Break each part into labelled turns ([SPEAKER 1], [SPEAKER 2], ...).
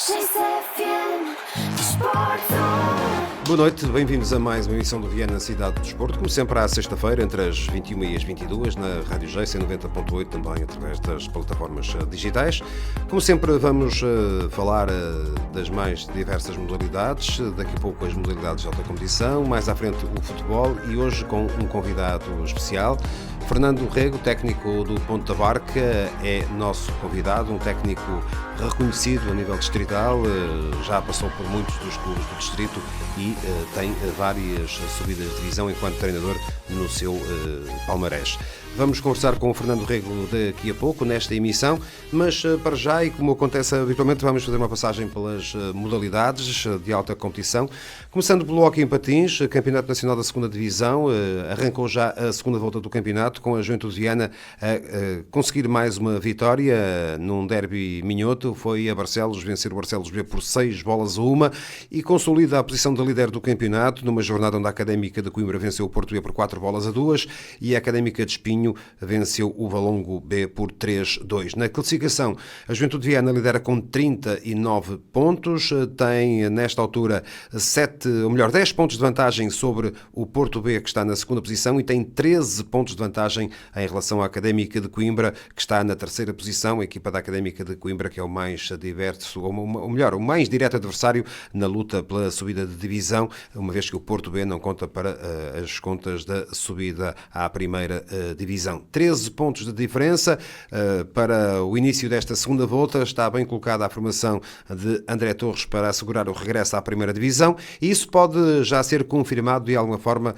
[SPEAKER 1] XFM Desporto.
[SPEAKER 2] Boa noite, bem-vindos a mais uma emissão do Viana Cidade do Desporto, como sempre à sexta-feira, entre as 21 e as 22, na Rádio Geice 90.8, também através das plataformas digitais. Como sempre, vamos falar das mais diversas modalidades, daqui a pouco as modalidades de alta competição, mais à frente o futebol e hoje com um convidado especial. Fernando Rego, técnico do Ponta Barca, é nosso convidado, um técnico reconhecido a nível distrital, já passou por muitos dos clubes do distrito e tem várias subidas de divisão enquanto treinador no seu palmarés. Vamos conversar com o Fernando Rego daqui a pouco, nesta emissão, mas para já, e como acontece habitualmente, vamos fazer uma passagem pelas modalidades de alta competição, começando pelo hóquei em patins, Campeonato Nacional da 2ª Divisão, arrancou já a segunda volta do campeonato, com a Juventude de Viana a conseguir mais uma vitória num derby minhoto, foi a Barcelos vencer o Barcelos B por 6-1 e consolida a posição de líder do campeonato, numa jornada onde a Académica de Coimbra venceu o Porto B por 4-2 e a Académica de Espinho venceu o Valongo B por 3-2. Na classificação, a Juventude de Viana lidera com 39 pontos, tem nesta altura 10 pontos de vantagem sobre o Porto B, que está na segunda posição, e tem 13 pontos de vantagem em relação à Académica de Coimbra, que está na terceira posição, a equipa da Académica de Coimbra, que é o mais diverso, ou melhor, o mais direto adversário na luta pela subida de divisão, uma vez que o Porto B não conta para as contas da subida à primeira divisão. 13 pontos de diferença para o início desta segunda volta. Está bem colocada a formação de André Torres para assegurar o regresso à primeira divisão e isso pode já ser confirmado de alguma forma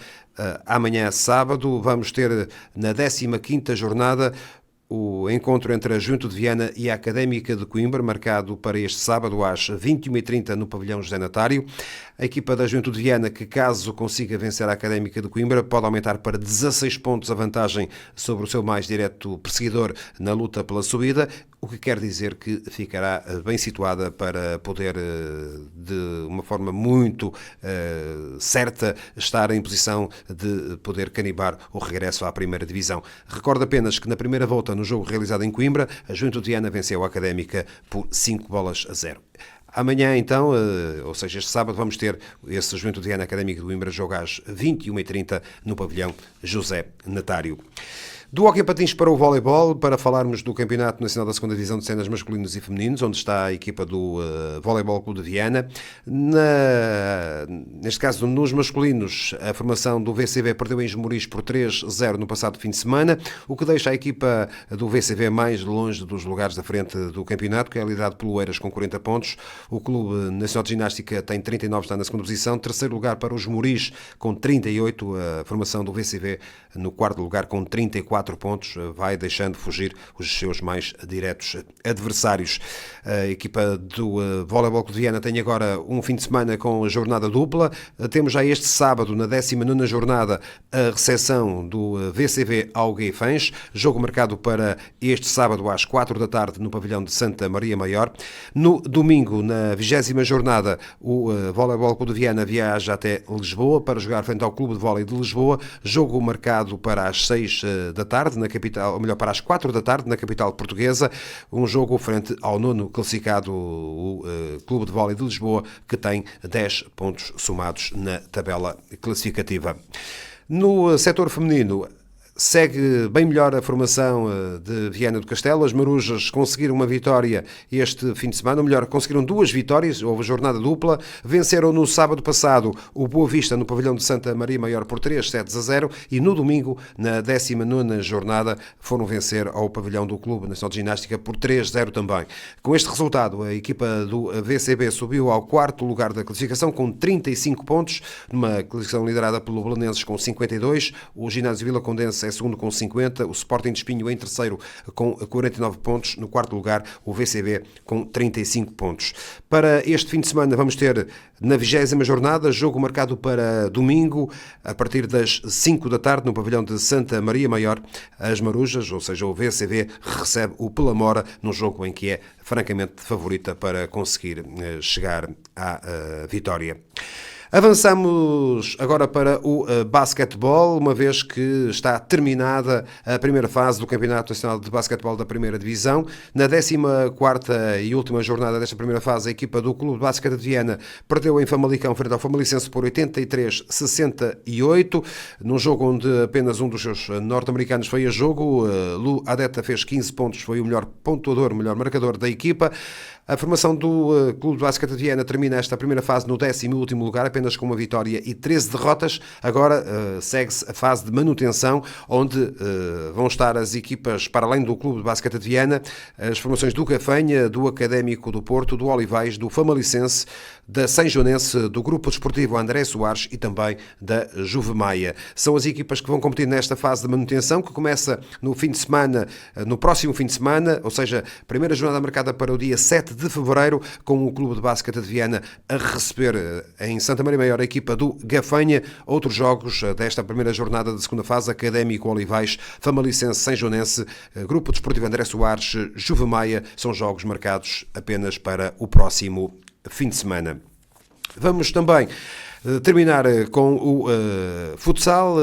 [SPEAKER 2] amanhã, sábado. Vamos ter na 15ª jornada o encontro entre a Juventude de Viana e a Académica de Coimbra, marcado para este sábado às 21h30 no pavilhão José Natário. A equipa da Juventude de Viana, que caso consiga vencer a Académica de Coimbra, pode aumentar para 16 pontos a vantagem sobre o seu mais direto perseguidor na luta pela subida, o que quer dizer que ficará bem situada para poder, de uma forma muito certa, estar em posição de poder canibar o regresso à primeira divisão. Recordo apenas que na primeira volta, no jogo realizado em Coimbra, a Juventude de Viana venceu a Académica por 5-0. Amanhã, então, ou seja, este sábado, vamos ter esse Juventude de Viana Académica de Coimbra jogo às 21h30 no pavilhão José Natário. Do hóquei em patins para o voleibol, para falarmos do Campeonato Nacional da 2ª Divisão de Cenas masculinos e femininos, onde está a equipa do Voleibol Clube de Viana. Neste caso, nos masculinos, a formação do VCV perdeu em Esmoriz por 3-0 no passado fim de semana, o que deixa a equipa do VCV mais longe dos lugares da frente do campeonato, que é liderado pelo Eiras com 40 pontos. O Clube Nacional de Ginástica tem 39, está na segunda posição. Terceiro lugar para o Esmoriz com 38, a formação do VCV no quarto lugar com 34 pontos, vai deixando fugir os seus mais diretos adversários. A equipa do Voleibol Clube de Viana tem agora um fim de semana com jornada dupla. Temos já este sábado, na 19ª jornada, a recepção do VCV ao Guifães, jogo marcado para este sábado às 4 da tarde no pavilhão de Santa Maria Maior. No domingo, na 20ª jornada, o Voleibol Clube de Viana viaja até Lisboa para jogar frente ao Clube de Vôlei de Lisboa, jogo marcado para as 6 da tarde na capital, ou melhor, para as 4 da tarde na capital portuguesa, um jogo frente ao nono classificado, o Clube de Vôlei de Lisboa, que tem 10 pontos somados na tabela classificativa. No setor feminino, segue bem melhor a formação de Viana do Castelo. As Marujas conseguiram uma vitória este fim de semana, ou melhor, conseguiram 2 vitórias, houve jornada dupla. Venceram no sábado passado o Boa Vista no pavilhão de Santa Maria Maior por 3-0 e no domingo, na 19ª jornada, foram vencer ao pavilhão do Clube Nacional de Ginástica por 3-0 também. Com este resultado, a equipa do VCB subiu ao 4º lugar da classificação com 35 pontos, numa classificação liderada pelo Belenenses com 52, o Ginásio Vila Condense é segundo com 50, o Sporting de Espinho em terceiro com 49 pontos, no quarto lugar o VCB com 35 pontos. Para este fim de semana vamos ter na 20ª jornada, jogo marcado para domingo, a partir das 5 da tarde no pavilhão de Santa Maria Maior, as Marujas, ou seja, o VCB, recebe o Pelamora num jogo em que é francamente favorita para conseguir chegar à vitória. Avançamos agora para o basquetebol, uma vez que está terminada a primeira fase do Campeonato Nacional de Basquetebol da Primeira Divisão. Na 14ª e última jornada desta primeira fase, a equipa do Clube de Basquete de Viana perdeu em Famalicão frente ao Famalicense por 83-68, num jogo onde apenas um dos seus norte-americanos foi a jogo. Lu Adeta fez 15 pontos, foi o melhor pontuador, o melhor marcador da equipa. A formação do Clube de Basquete de Viana termina esta primeira fase no 10º lugar, apenas com uma vitória e 13 derrotas. Agora segue-se a fase de manutenção, onde vão estar as equipas, para além do Clube de Basquete de Viana, as formações do Gafanha, do Académico do Porto, do Olivais, do Famalicense, da São-Joanense, do Grupo Desportivo André Soares e também da Juve Maia. São as equipas que vão competir nesta fase de manutenção, que começa no fim de semana, no próximo fim de semana, ou seja, primeira jornada marcada para o dia 7 de fevereiro, com o Clube de Basquete de Viana a receber em Santa Maria Maior a equipa do Gafanha. Outros jogos desta primeira jornada de segunda fase: Académico Olivais, Famalicense, São-Joanense, Grupo Desportivo André Soares, Juve Maia, são jogos marcados apenas para o próximo fim de semana. Vamos também terminar com o futsal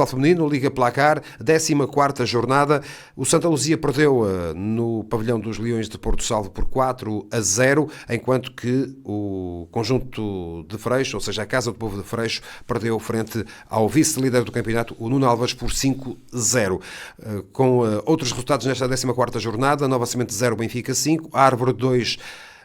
[SPEAKER 2] feminino, Liga Placar, 14ª jornada. O Santa Luzia perdeu no pavilhão dos Leões de Porto Salvo por 4-0, enquanto que o conjunto de Freixo, ou seja, a Casa do Povo de Freixo, perdeu frente ao vice-líder do campeonato, o Nuno Alves, por 5-0. Com outros resultados nesta 14ª jornada: Nova Semente 0, Benfica 5, Árvore 2,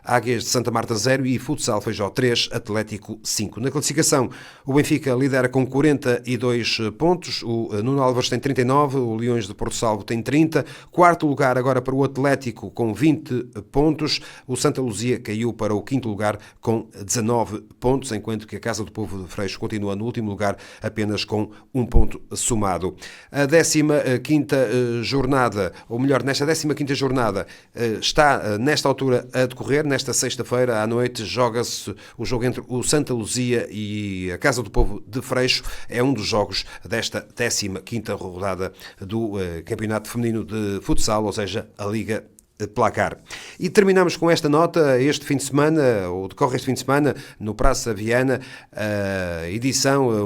[SPEAKER 2] Águias de Santa Marta 0 e Futsal Feijó 3, Atlético 5. Na classificação, o Benfica lidera com 42 pontos, o Nuno Alves tem 39, o Leões de Porto Salvo tem 30, quarto lugar agora para o Atlético com 20 pontos, o Santa Luzia caiu para o quinto lugar com 19 pontos, enquanto que a Casa do Povo de Freixo continua no último lugar apenas com um ponto somado. A 15ª jornada, ou melhor, nesta 15ª jornada, está nesta altura a decorrer. Nesta sexta-feira à noite joga-se o jogo entre o Santa Luzia e a Casa do Povo de Freixo. É um dos jogos desta 15ª rodada do Campeonato Feminino de Futsal, ou seja, a Liga Placar. E terminamos com esta nota: este fim de semana, ou decorre este fim de semana, no Praça Viana,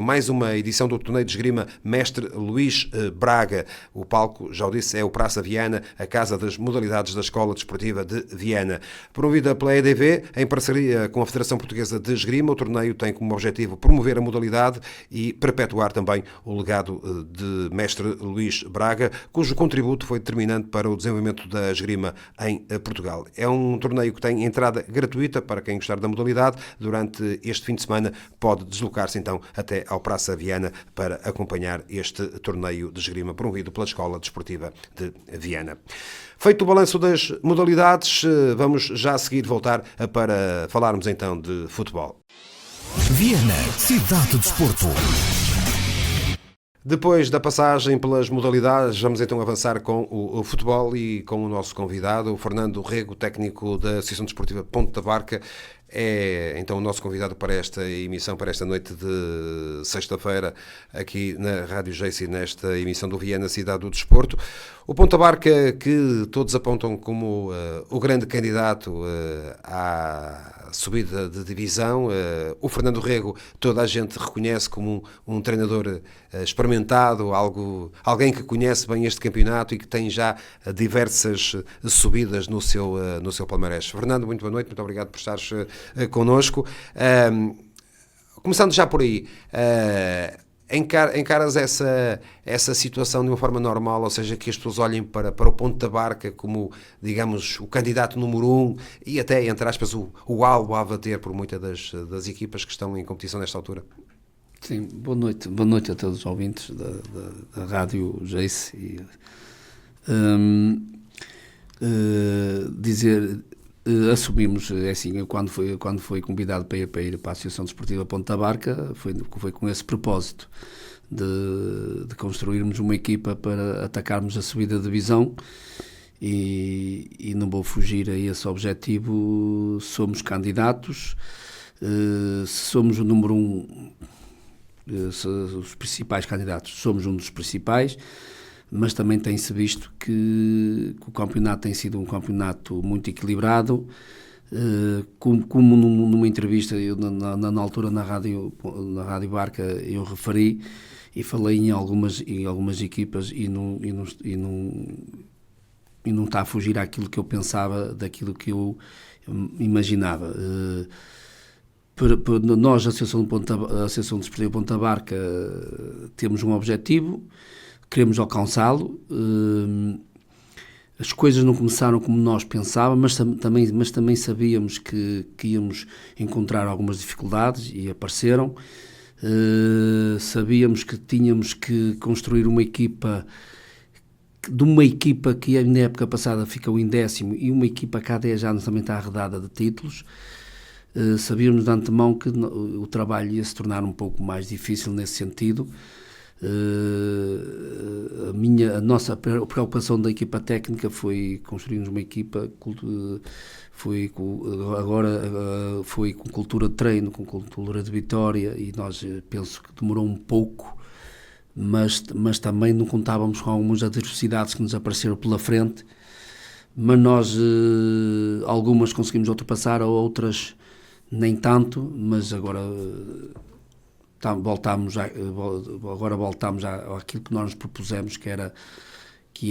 [SPEAKER 2] mais uma edição do torneio de esgrima Mestre Luís Braga. O palco, já o disse, é o Praça Viana, a casa das modalidades da Escola Desportiva de Viana. Promovida pela EDV, em parceria com a Federação Portuguesa de Esgrima, o torneio tem como objetivo promover a modalidade e perpetuar também o legado de Mestre Luís Braga, cujo contributo foi determinante para o desenvolvimento da esgrima em Portugal. É um torneio que tem entrada gratuita para quem gostar da modalidade. Durante este fim de semana pode deslocar-se então até ao Praça Viana para acompanhar este torneio de esgrima promovido pela Escola Desportiva de Viana. Feito o balanço das modalidades, vamos já a seguir voltar para falarmos então de futebol.
[SPEAKER 3] Viana, cidade do desporto.
[SPEAKER 2] Depois da passagem pelas modalidades, vamos então avançar com o futebol e com o nosso convidado, o Fernando Rego, técnico da Associação Desportiva Ponta Barca. É então o nosso convidado para esta emissão, para esta noite de sexta-feira, aqui na Rádio Geice, nesta emissão do Viana, Cidade do Desporto. O Ponta Barca, que todos apontam como o grande candidato à subida de divisão. O Fernando Rego, toda a gente reconhece como um treinador experimentado, alguém que conhece bem este campeonato e que tem já diversas subidas no seu palmarés. Fernando, muito boa noite, muito obrigado por estares connosco. Começando já por aí, encaras essa situação de uma forma normal, ou seja, que as pessoas olhem para o Ponta Barca como, digamos, o candidato número 1 e até, entre aspas, o alvo a bater por muitas das equipas que estão em competição nesta altura?
[SPEAKER 4] Sim, boa noite a todos os ouvintes da Rádio Geice. Assumimos, assim, quando foi convidado para ir para a Associação Desportiva Ponta Barca, foi com esse propósito de construirmos uma equipa para atacarmos a subida de divisão e não vou fugir a esse objetivo. Somos candidatos, se somos o número 1, os principais candidatos, somos um dos principais, mas também tem-se visto que o campeonato tem sido um campeonato muito equilibrado, Como numa entrevista, eu, na altura na Rádio Barca, eu referi e falei em algumas equipas e não está a fugir àquilo que eu pensava, daquilo que eu imaginava. Nós, a Associação Desportiva Ponta Barca, temos um objetivo, queremos alcançá-lo. As coisas não começaram como nós pensávamos, mas também sabíamos que íamos encontrar algumas dificuldades e apareceram. Sabíamos que tínhamos que construir uma equipa, de uma equipa que na época passada ficou em 10º e uma equipa que há 10 anos também está arredada de títulos. Sabíamos de antemão que o trabalho ia se tornar um pouco mais difícil nesse sentido. A nossa preocupação da equipa técnica foi construirmos uma equipa, foi com cultura de treino, com cultura de vitória, e nós penso que demorou um pouco, mas também não contávamos com algumas adversidades que nos apareceram pela frente, mas nós algumas conseguimos ultrapassar, outras nem tanto, mas agora voltámos àquilo que nós nos propusemos, que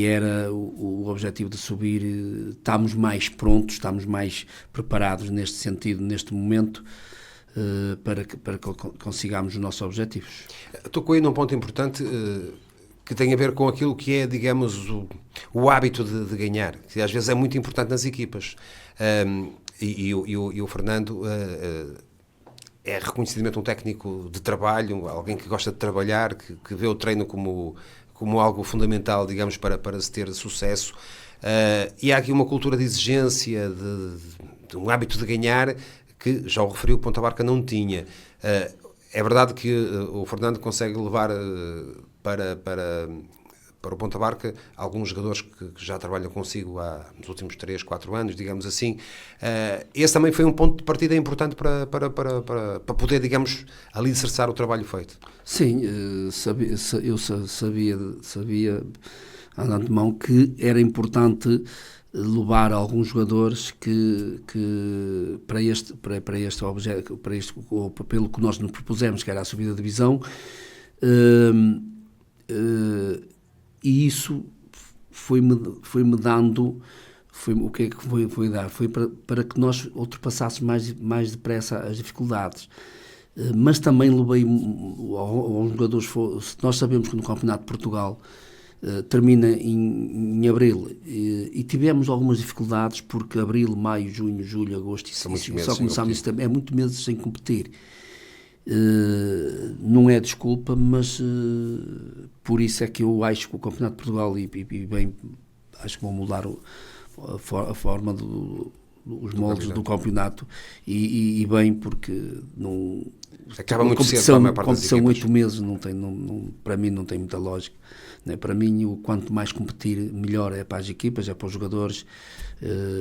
[SPEAKER 4] era o objetivo de subir. Estamos mais prontos, estamos mais preparados neste sentido, neste momento, para que consigamos os nossos objetivos.
[SPEAKER 2] Tocou aí num ponto importante que tem a ver com aquilo que é, digamos, o hábito de ganhar, que às vezes é muito importante nas equipas. E o Fernando é reconhecidamente um técnico de trabalho, alguém que gosta de trabalhar, que vê o treino como algo fundamental, digamos, para se ter sucesso. E há aqui uma cultura de exigência, de um hábito de ganhar, que, já o referiu, o Ponta Barca não tinha. É verdade que o Fernando consegue levar para o Ponta Barca alguns jogadores que já trabalham consigo nos últimos 3, 4 anos, digamos assim. Esse também foi um ponto de partida importante para poder, digamos, alicerçar o trabalho feito.
[SPEAKER 4] Sim, eu sabia de antemão que era importante levar alguns jogadores que para este objeto, pelo que nós nos propusemos, que era a subida de divisão, e isso foi-me dando, o que é que foi dar? Foi para que nós ultrapassássemos mais depressa as dificuldades. Mas também levei aos jogadores. Nós sabemos que no Campeonato de Portugal termina em abril, e tivemos algumas dificuldades, porque abril, maio, junho, julho, agosto, só começámos em setembro, é muito meses sem competir. Não é desculpa, mas por isso é que eu acho que o Campeonato de Portugal e bem, acho que vão mudar a forma os moldes do campeonato, e bem, porque não
[SPEAKER 2] acaba muito cedo para a maior parte das
[SPEAKER 4] competição
[SPEAKER 2] equipas.
[SPEAKER 4] 8 meses para mim não tem muita lógica, né? Para mim, quanto mais competir, melhor é para as equipas, é para os jogadores,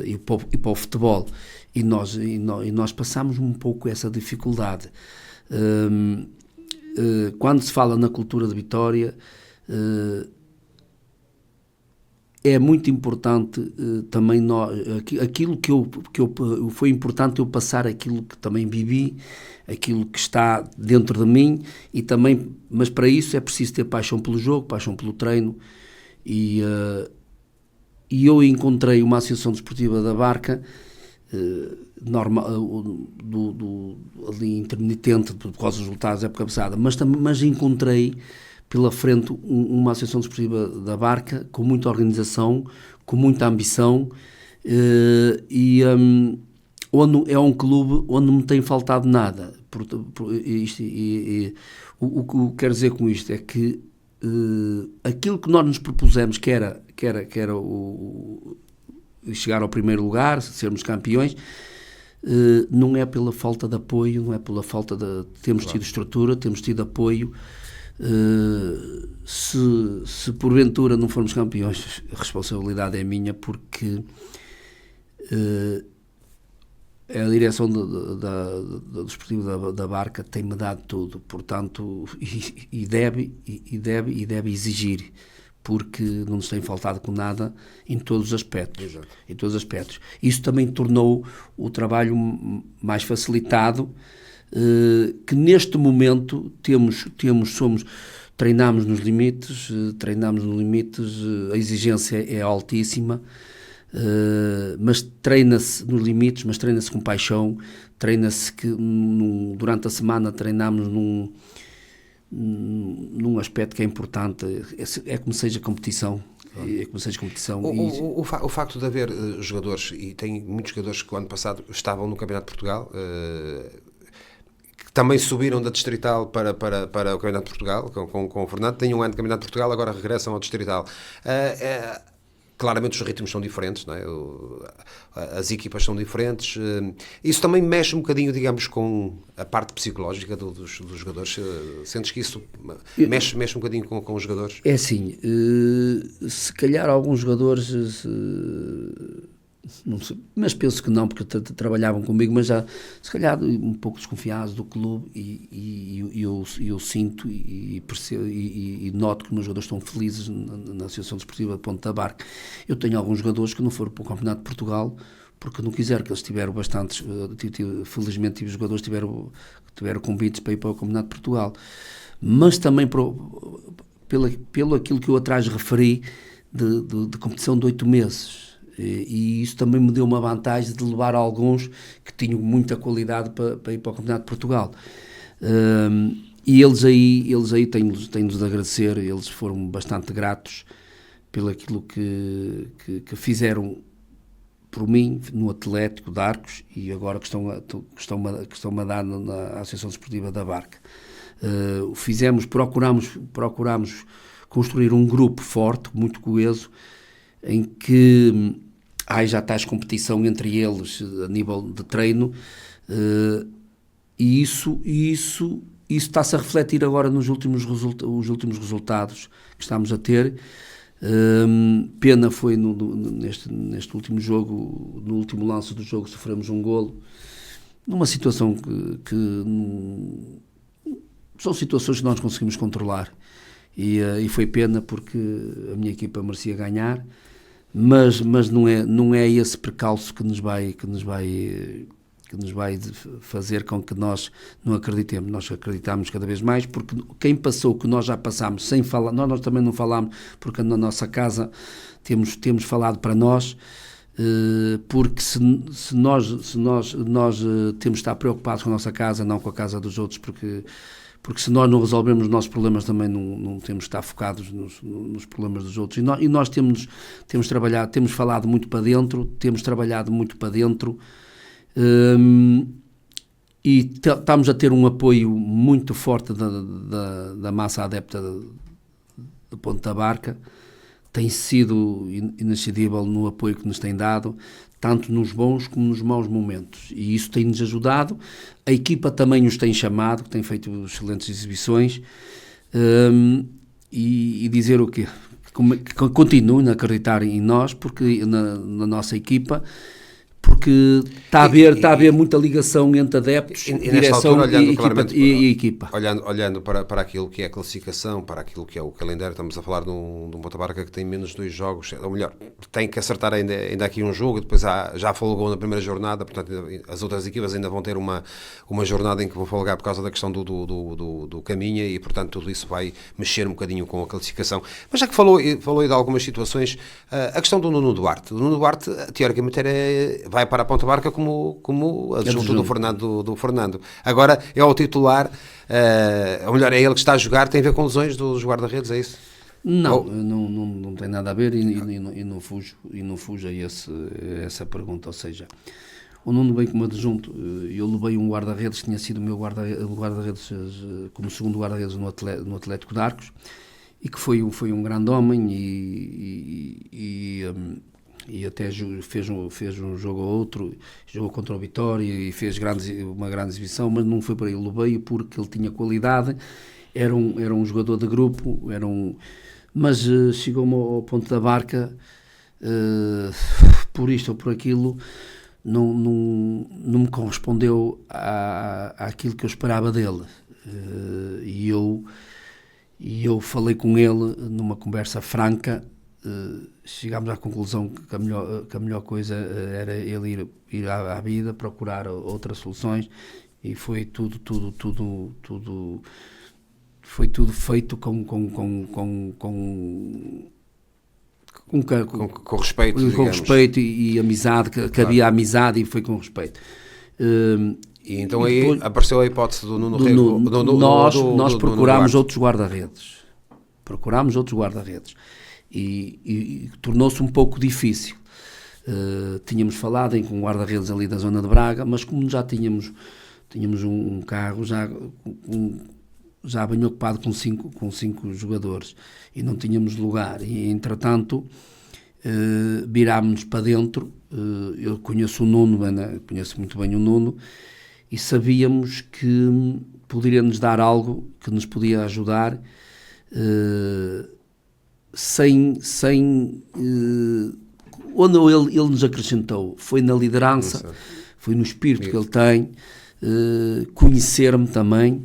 [SPEAKER 4] e para o futebol, e nós passamos um pouco essa dificuldade. Quando se fala na cultura de vitória, é muito importante também aquilo que foi importante eu passar, aquilo que também vivi, aquilo que está dentro de mim, e também, mas para isso é preciso ter paixão pelo jogo, paixão pelo treino, e eu encontrei uma Associação Desportiva da Barca normal, ali intermitente por causa dos resultados da época passada, mas encontrei pela frente uma Associação Desportiva da Barca com muita organização, com muita ambição, onde é um clube onde não me tem faltado nada. O que eu quero dizer com isto é que aquilo que nós nos propusemos, que era chegar ao primeiro lugar, sermos campeões, não é pela falta de apoio, não é pela falta de... Temos tido estrutura, temos tido apoio. Se porventura não formos campeões, a responsabilidade é minha, porque a direção do Desportivo da Barca tem-me dado tudo, portanto, e deve exigir, porque não nos tem faltado com nada em todos os aspectos.
[SPEAKER 2] Exato.
[SPEAKER 4] Em todos os aspectos. Isso também tornou o trabalho mais facilitado, que neste momento treinamos nos limites, a exigência é altíssima, mas treina-se nos limites, mas treina-se com paixão, treina-se que durante a semana treinamos num aspecto que é importante, é como seja competição. É como seja competição.
[SPEAKER 2] O facto de haver jogadores, e tem muitos jogadores que o ano passado estavam no Campeonato de Portugal, que também subiram da Distrital para o Campeonato de Portugal, com o Fernando, têm um ano de Campeonato de Portugal, agora regressam ao Distrital. Claramente os ritmos são diferentes, não é? As equipas são diferentes. Isso também mexe um bocadinho, digamos, com a parte psicológica dos jogadores. Sentes que isso mexe um bocadinho com os jogadores?
[SPEAKER 4] É assim, se calhar alguns jogadores, não sei, mas penso que não, porque trabalhavam comigo, mas já se calhar um pouco desconfiados do clube, e eu sinto e percebo e noto que os meus jogadores estão felizes na Associação Desportiva de Ponta da Barca. Eu tenho alguns jogadores que não foram para o Campeonato de Portugal porque não quiseram, que eles tiveram bastantes, felizmente tive jogadores que tiveram convites para ir para o Campeonato de Portugal, mas também pelo aquilo que eu atrás referi de competição de 8 meses. E isso também me deu uma vantagem de levar alguns que tinham muita qualidade para ir para o Campeonato de Portugal. E eles aí tenho-lhes de agradecer, eles foram bastante gratos pelo aquilo que fizeram por mim no Atlético de Arcos, e agora que estão a dar na Associação Desportiva da Barca. Procuramos construir um grupo forte, muito coeso, em que haja tais competição entre eles a nível de treino, e isso está-se a refletir agora nos últimos resultados que estamos a ter. Pena foi neste último jogo, no último lance do jogo, sofremos um golo, numa situação que são situações que nós conseguimos controlar, e foi pena porque a minha equipa merecia ganhar. Mas não é esse precalço que nos vai fazer com que nós não acreditemos. Nós acreditamos cada vez mais, porque quem passou o que nós já passámos sem falar, nós também não falámos, porque na nossa casa temos falado para nós, porque se nós temos de estar preocupados com a nossa casa, não com a casa dos outros, porque se nós não resolvemos os nossos problemas, também não temos de estar focados nos problemas dos outros. E nós temos trabalhado, temos falado muito para dentro, temos trabalhado muito para dentro, e estamos a ter um apoio muito forte da massa adepta de Ponta da Barca. Tem sido inexcedível no apoio que nos tem dado, tanto nos bons como nos maus momentos, e isso tem-nos ajudado. A equipa também nos tem chamado, que tem feito excelentes exibições, e dizer o quê? Que continuem a acreditar em nós, porque na nossa equipa, porque está a haver muita ligação entre adeptos, direção e equipa.
[SPEAKER 2] Olhando para aquilo que é a classificação, para aquilo que é o calendário, estamos a falar de um Ponta Barca que tem menos 2 jogos, ou melhor, tem que acertar ainda aqui um jogo, depois já folgou na primeira jornada, portanto as outras equipas ainda vão ter uma jornada em que vão folgar por causa da questão do caminho, e portanto tudo isso vai mexer um bocadinho com a classificação. Mas já que falou aí de algumas situações, a questão do Nuno Duarte. O Nuno Duarte, teoricamente, vai para a Ponta Barca como adjunto do Fernando. Agora é o titular, ou melhor, é ele que está a jogar. Tem a ver com lesões dos guarda-redes, é isso?
[SPEAKER 4] Não tem nada a ver, e não fujo a essa pergunta. Ou seja, o Nuno vem como adjunto. Eu levei um guarda-redes que tinha sido o meu guarda-redes como segundo guarda-redes no Atlético de Arcos, e que foi um grande homem, e até fez um jogo ou outro, jogou contra o Vitória e fez uma grande exibição, mas não foi para ele. Levei porque ele tinha qualidade, era um jogador de grupo, mas chegou-me ao Ponto da Barca, por isto ou por aquilo, não me correspondeu àquilo que eu esperava dele, e E eu falei com ele numa conversa franca, chegámos à conclusão que a melhor coisa era ele ir à vida, procurar outras soluções, e foi tudo foi tudo feito com
[SPEAKER 2] respeito,
[SPEAKER 4] com
[SPEAKER 2] digamos.
[SPEAKER 4] respeito e amizade, que havia amizade, e foi com respeito.
[SPEAKER 2] E então
[SPEAKER 4] E
[SPEAKER 2] aí
[SPEAKER 4] depois-
[SPEAKER 2] apareceu a hipótese do Nuno
[SPEAKER 4] do
[SPEAKER 2] Rego.
[SPEAKER 4] Nuno. Nós
[SPEAKER 2] do
[SPEAKER 4] procurámos
[SPEAKER 2] Nuno
[SPEAKER 4] outros guarda-redes. Procurámos outros guarda-redes. E tornou-se um pouco difícil. Tínhamos falado com um guarda-redes ali da zona de Braga, mas como já tínhamos um carro já bem ocupado com cinco jogadores e não tínhamos lugar, e entretanto virámos-nos para dentro. Eu conheço o Nuno, conheço muito bem o Nuno, e sabíamos que poderia nos dar algo que nos podia ajudar, onde ele nos acrescentou foi na liderança, foi no espírito que ele tem, conhecer-me também,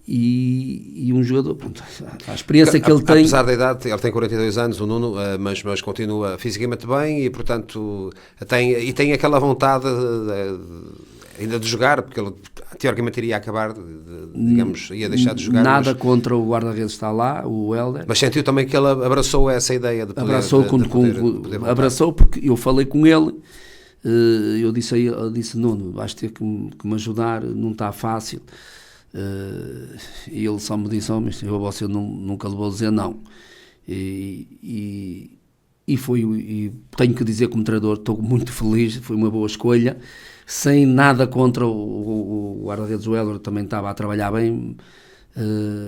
[SPEAKER 4] e um jogador, pronto, a experiência que ele tem.
[SPEAKER 2] Apesar da idade, ele tem 42 anos, o Nuno, mas continua fisicamente bem e, portanto, tem aquela vontade ainda de jogar, porque ele teoricamente iria acabar, digamos, ia deixar de jogar.
[SPEAKER 4] Nada contra o guarda-redes está lá, o Hélder.
[SPEAKER 2] Mas sentiu também que ele abraçou essa ideia de poder, poder
[SPEAKER 4] abraçou, porque eu falei com ele, eu disse Nuno, vais ter que me ajudar, não está fácil. E ele só me disse, mas você nunca lhe vou dizer não. E tenho que dizer, como treinador, estou muito feliz, foi uma boa escolha, sem nada contra o guarda-redes. O Hélder também estava a trabalhar bem,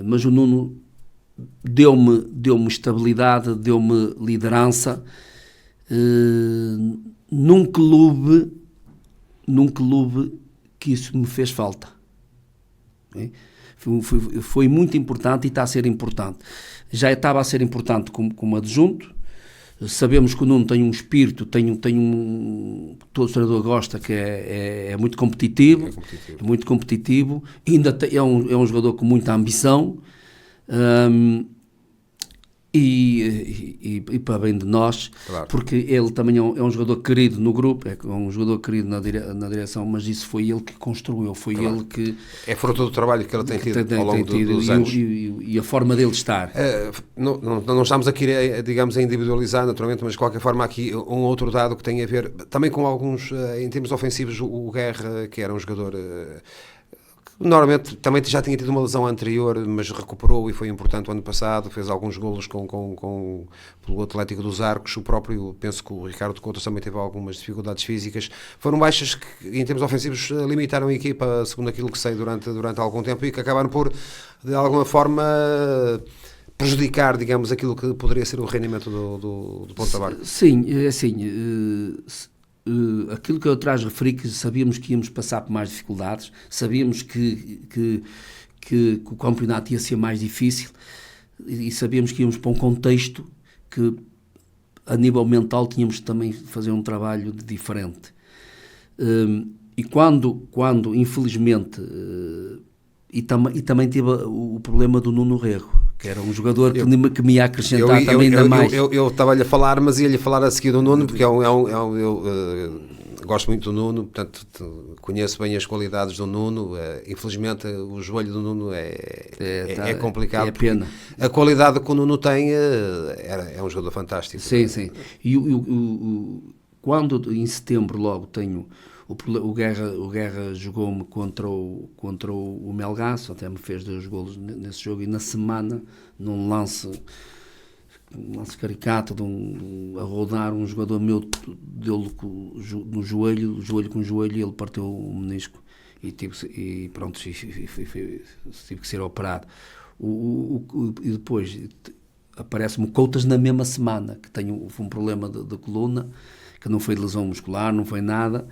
[SPEAKER 4] mas o Nuno deu-me estabilidade, deu-me liderança, num clube que isso me fez falta. Foi muito importante e está a ser importante. Já estava a ser importante como adjunto. Sabemos que o Nuno tem um espírito, todo treinador gosta, que é muito competitivo, muito competitivo. Ainda é um jogador com muita ambição, e para bem de nós, claro. Porque ele também é um jogador querido no grupo, é um jogador querido na direção, mas isso foi ele que construiu, foi claro. Ele que...
[SPEAKER 2] É fruto do trabalho que ele tem tido ao longo dos anos.
[SPEAKER 4] E a forma dele estar.
[SPEAKER 2] Não estamos aqui, digamos, a individualizar, naturalmente, mas de qualquer forma aqui um outro dado que tem a ver também com alguns, em termos ofensivos, o Guerra, que era um jogador... Normalmente também já tinha tido uma lesão anterior, mas recuperou e foi importante o ano passado, fez alguns golos pelo Atlético dos Arcos. O próprio, penso que o Ricardo Couto também teve algumas dificuldades físicas. Foram baixas que, em termos ofensivos, limitaram a equipa, segundo aquilo que sei, durante algum tempo, e que acabaram por, de alguma forma, prejudicar, digamos, aquilo que poderia ser o rendimento do Ponta Barca.
[SPEAKER 4] Sim, é assim... aquilo que eu atrás referi, que sabíamos que íamos passar por mais dificuldades, sabíamos que o campeonato ia ser mais difícil, e sabíamos que íamos para um contexto que a nível mental tínhamos de também fazer um trabalho diferente, e quando infelizmente, e também tive o problema do Nuno Rego, que era um jogador que me ia acrescentar também ainda mais.
[SPEAKER 2] Eu estava-lhe a falar, mas ia-lhe falar a seguir do Nuno, porque eu gosto muito do Nuno, portanto conheço bem as qualidades do Nuno. Infelizmente o joelho do Nuno é complicado.
[SPEAKER 4] É pena.
[SPEAKER 2] A qualidade que o Nuno tem é um jogador fantástico.
[SPEAKER 4] Sim, sim. E quando em setembro logo tenho... O Guerra jogou-me contra o Melgaço, até me fez 2 golos nesse jogo, e na semana, num lance caricato, a rodar, um jogador meu deu-lhe no joelho com o joelho, e ele partiu o menisco, e tive que ser operado. E depois aparece-me Coutas na mesma semana, que tenho um problema de coluna, que não foi de lesão muscular, não foi nada,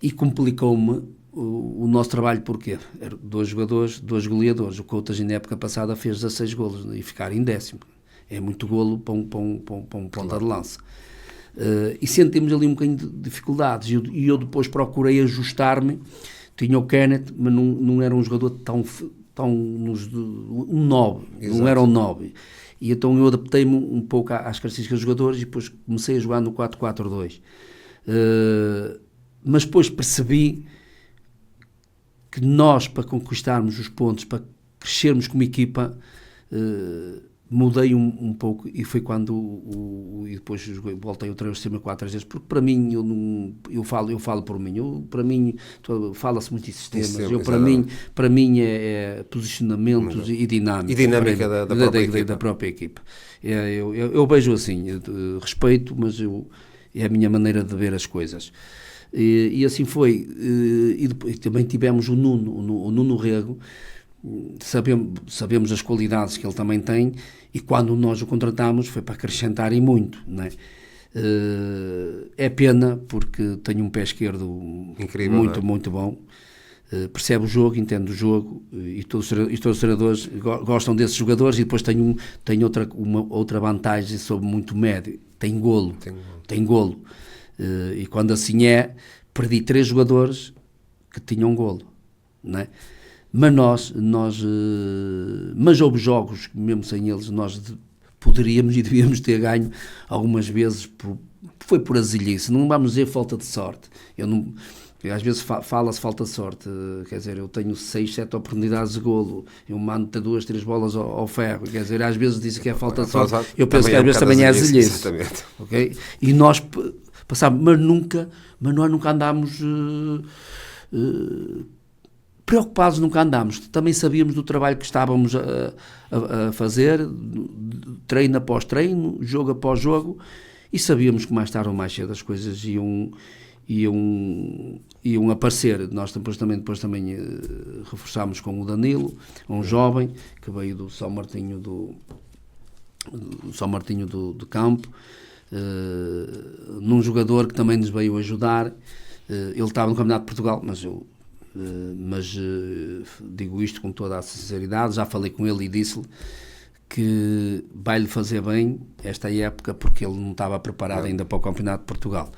[SPEAKER 4] e complicou-me o nosso trabalho. Porquê? Eram 2 jogadores, 2 goleadores. O Coutas, na época passada, fez 16 golos e ficar em 10º. É muito golo para um ponta de lança. E sentimos ali um bocadinho de dificuldades. E eu depois procurei ajustar-me. Tinha o Kenneth, mas não era um jogador estão um 9,
[SPEAKER 2] Exato.
[SPEAKER 4] não era um 9. E então eu adaptei-me um pouco às características dos jogadores e depois comecei a jogar no 4-4-2. Mas depois percebi que nós, para conquistarmos os pontos, para crescermos como equipa, mudei um pouco, e foi quando e depois voltei outra vez ao sistema 4-3-3, porque para mim, eu falo por mim, para mim fala-se muito em sistemas, para mim é posicionamentos e dinâmica.
[SPEAKER 2] E dinâmica da
[SPEAKER 4] própria equipa. Eu vejo assim, respeito, mas é a minha maneira de ver as coisas. E assim foi. E depois também tivemos o Nuno Rego. Sabemos as qualidades que ele também tem, e quando nós o contratamos foi para acrescentar e muito, não é? É pena, porque tem um pé esquerdo incrível, muito bom, percebe o jogo, entende o jogo, e todos os treinadores gostam desses jogadores. E depois tem outra vantagem sobre muito médio: tem golo. E quando assim perdi 3 jogadores que tinham golo, não é? Mas mas houve jogos que mesmo sem eles nós poderíamos e devíamos ter ganho algumas vezes, foi por azilhice, não vamos dizer falta de sorte. Às vezes fala-se falta de sorte, quer dizer, eu tenho 6, 7 oportunidades de golo, eu mando 2, 3 bolas ao ferro, quer dizer, às vezes diz que é falta de sorte, eu penso que às vezes também é azilhice. Okay? E nós passámos, mas nós nunca andámos... preocupados, nunca andámos. Também sabíamos do trabalho que estávamos a fazer, treino após treino, jogo após jogo, e sabíamos que mais tarde ou mais cedo as coisas iam aparecer. Nós depois também reforçámos com o Danilo, um jovem que veio do São Martinho do Campo, num jogador que também nos veio ajudar. Ele estava no Campeonato de Portugal, mas digo isto com toda a sinceridade, já falei com ele e disse-lhe que vai-lhe fazer bem esta época, porque ele não estava preparado ainda para o Campeonato de Portugal.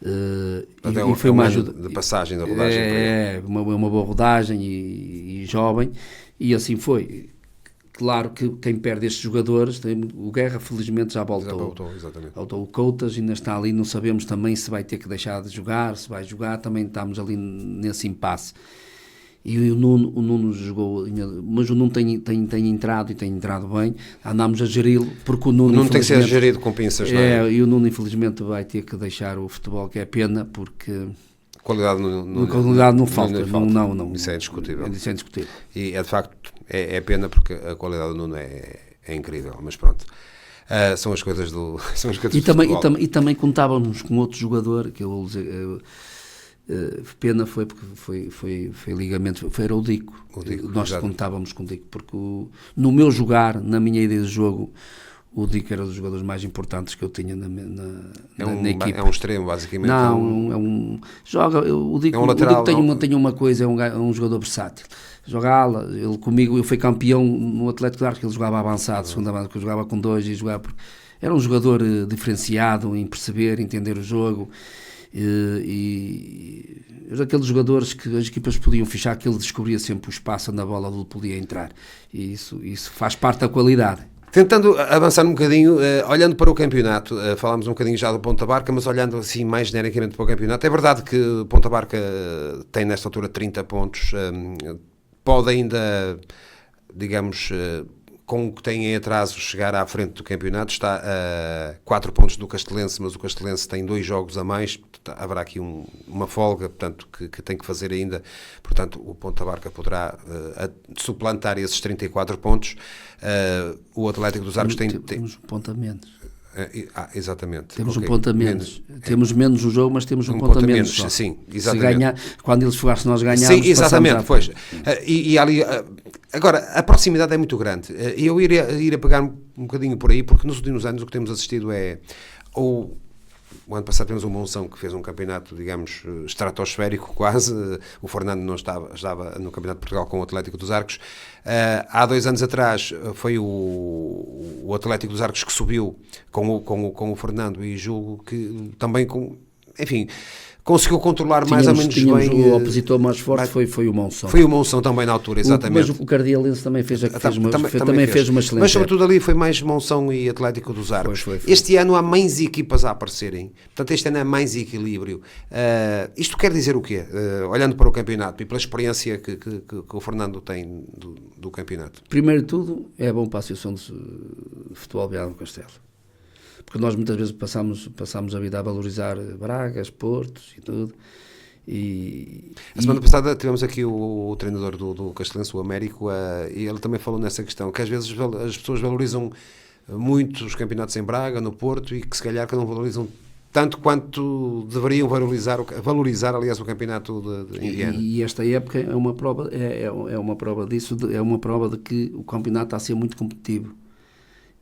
[SPEAKER 4] E foi uma ajuda
[SPEAKER 2] de passagem da rodagem.
[SPEAKER 4] Uma boa rodagem e jovem, e assim foi. Claro que quem perde estes jogadores, o Guerra felizmente já voltou. Voltou o Coutas, ainda está ali, não sabemos também se vai ter que deixar de jogar, se vai jogar, também estamos ali nesse impasse. E o Nuno jogou, mas o Nuno tem entrado e tem entrado bem, andámos a geri-lo, porque o Nuno
[SPEAKER 2] tem que ser gerido com pinças, não é?
[SPEAKER 4] E o Nuno infelizmente vai ter que deixar o futebol, que é pena, porque...
[SPEAKER 2] Qualidade
[SPEAKER 4] não falta. Não.
[SPEAKER 2] Isso é indiscutível.
[SPEAKER 4] Isso é indiscutível.
[SPEAKER 2] E de facto é pena, porque a qualidade do Nuno é incrível, mas pronto. São as coisas do futebol.
[SPEAKER 4] E também contávamos com outro jogador, que eu vou dizer, pena foi porque foi ligamento, era o Dico. Nós contávamos com o Dico, porque no meu jogar, na minha ideia de jogo, o Dico era um dos jogadores mais importantes que eu tinha na equipa.
[SPEAKER 2] É um extremo, basicamente.
[SPEAKER 4] Não, o Dico,
[SPEAKER 2] é um lateral,
[SPEAKER 4] o Dico tem uma coisa, é um jogador versátil. Joga ala, ele comigo, eu fui campeão no Atlético de Arcos, ele jogava avançado, segunda base, que eu jogava com 2 e jogava... Era um jogador diferenciado em perceber, entender o jogo, e era daqueles jogadores que as equipas podiam fichar, que ele descobria sempre o espaço onde a bola dele podia entrar, e isso faz parte da qualidade.
[SPEAKER 2] Tentando avançar um bocadinho, olhando para o campeonato, falámos um bocadinho já do Ponta Barca, mas olhando assim mais genericamente para o campeonato, é verdade que Ponta Barca tem nesta altura 30 pontos, pode ainda, digamos, com o que tem em atraso, chegar à frente do campeonato, está a 4 pontos do Castelense, mas o Castelense tem 2 jogos a mais, haverá aqui uma folga, portanto, que tem que fazer ainda, portanto, o Ponta Barca poderá suplantar esses 34 pontos. O Atlético dos Arcos
[SPEAKER 4] temos um ponto a menos.
[SPEAKER 2] Exatamente.
[SPEAKER 4] Temos um ponto a menos. Temos menos o jogo, mas temos um ponto a menos.
[SPEAKER 2] Sim, exatamente.
[SPEAKER 4] Quando eles se nós ganharmos,
[SPEAKER 2] sim, exatamente, pois. E ali, agora, a proximidade é muito grande. Eu iria pegar um bocadinho por aí, porque nos últimos anos o que temos assistido é... O ano passado temos um Monção que fez um campeonato, digamos, estratosférico quase. O Fernando não estava no Campeonato de Portugal com o Atlético dos Arcos. Há 2 anos atrás foi o Atlético dos Arcos que subiu com o Fernando, e julgo que também conseguiu controlar mais ou menos
[SPEAKER 4] Tínhamos
[SPEAKER 2] bem.
[SPEAKER 4] o opositor mais forte foi o Monção.
[SPEAKER 2] Foi o Monção também na altura, exatamente.
[SPEAKER 4] Mas o Cardialense também fez uma excelente
[SPEAKER 2] Mas sobretudo
[SPEAKER 4] época.
[SPEAKER 2] ali foi mais Monção e Atlético dos Arcos.
[SPEAKER 4] Foi.
[SPEAKER 2] Este ano há mais equipas a aparecerem, portanto este ano há mais equilíbrio. Isto quer dizer o quê? Olhando para o campeonato e pela experiência que o Fernando tem do campeonato.
[SPEAKER 4] Primeiro de tudo, é bom para a Associação de Futebol Viana do Castelo. Porque nós muitas vezes passamos a vida a valorizar Bragas, Portos e tudo.
[SPEAKER 2] A semana passada tivemos aqui o treinador do Castelense, o Américo, e ele também falou nessa questão, que às vezes as pessoas valorizam muito os campeonatos em Braga, no Porto, e que se calhar que não valorizam tanto quanto deveriam valorizar aliás, o campeonato de Viana.
[SPEAKER 4] E esta época é uma prova, é uma prova disso, é uma prova de que o campeonato está a ser muito competitivo.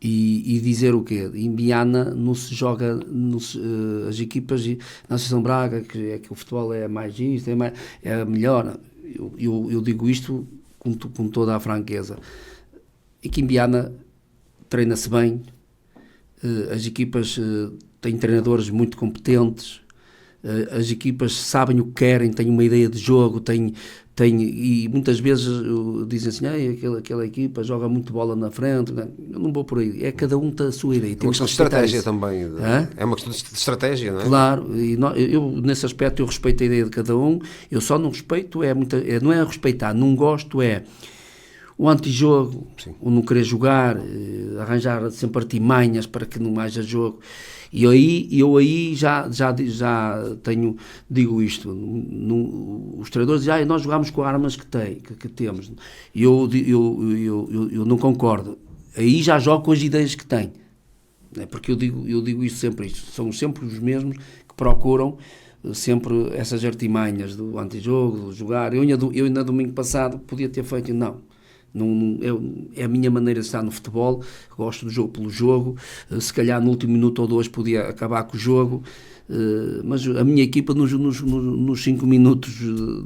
[SPEAKER 4] E dizer o quê? Em Viana não se joga as equipas na Associação Braga, que o futebol é mais isto, é melhor. Eu digo isto com toda a franqueza. E que em Viana treina-se bem, as equipas têm treinadores muito competentes, as equipas sabem o que querem, têm uma ideia de jogo, e muitas vezes dizem assim, aquela equipa joga muito bola na frente. Eu não vou por aí, é cada um tem a sua ideia.
[SPEAKER 2] É uma questão de estratégia também. É uma questão de estratégia, não é?
[SPEAKER 4] Claro, e eu nesse aspecto eu respeito a ideia de cada um, eu só não respeito, não é respeitar, não gosto o antijogo, o não querer jogar, arranjar sempre artimanhas para que não haja jogo. E eu aí já digo isto, os treinadores dizem, nós jogamos com armas que temos. E eu não concordo. Aí já jogo com as ideias que tenho. Porque eu digo isto sempre, são sempre os mesmos que procuram sempre essas artimanhas do antijogo, do jogar. Eu ainda domingo passado podia ter feito, não, é a minha maneira de estar no futebol, gosto do jogo pelo jogo, se calhar no último minuto ou dois podia acabar com o jogo, mas a minha equipa nos 5 minutos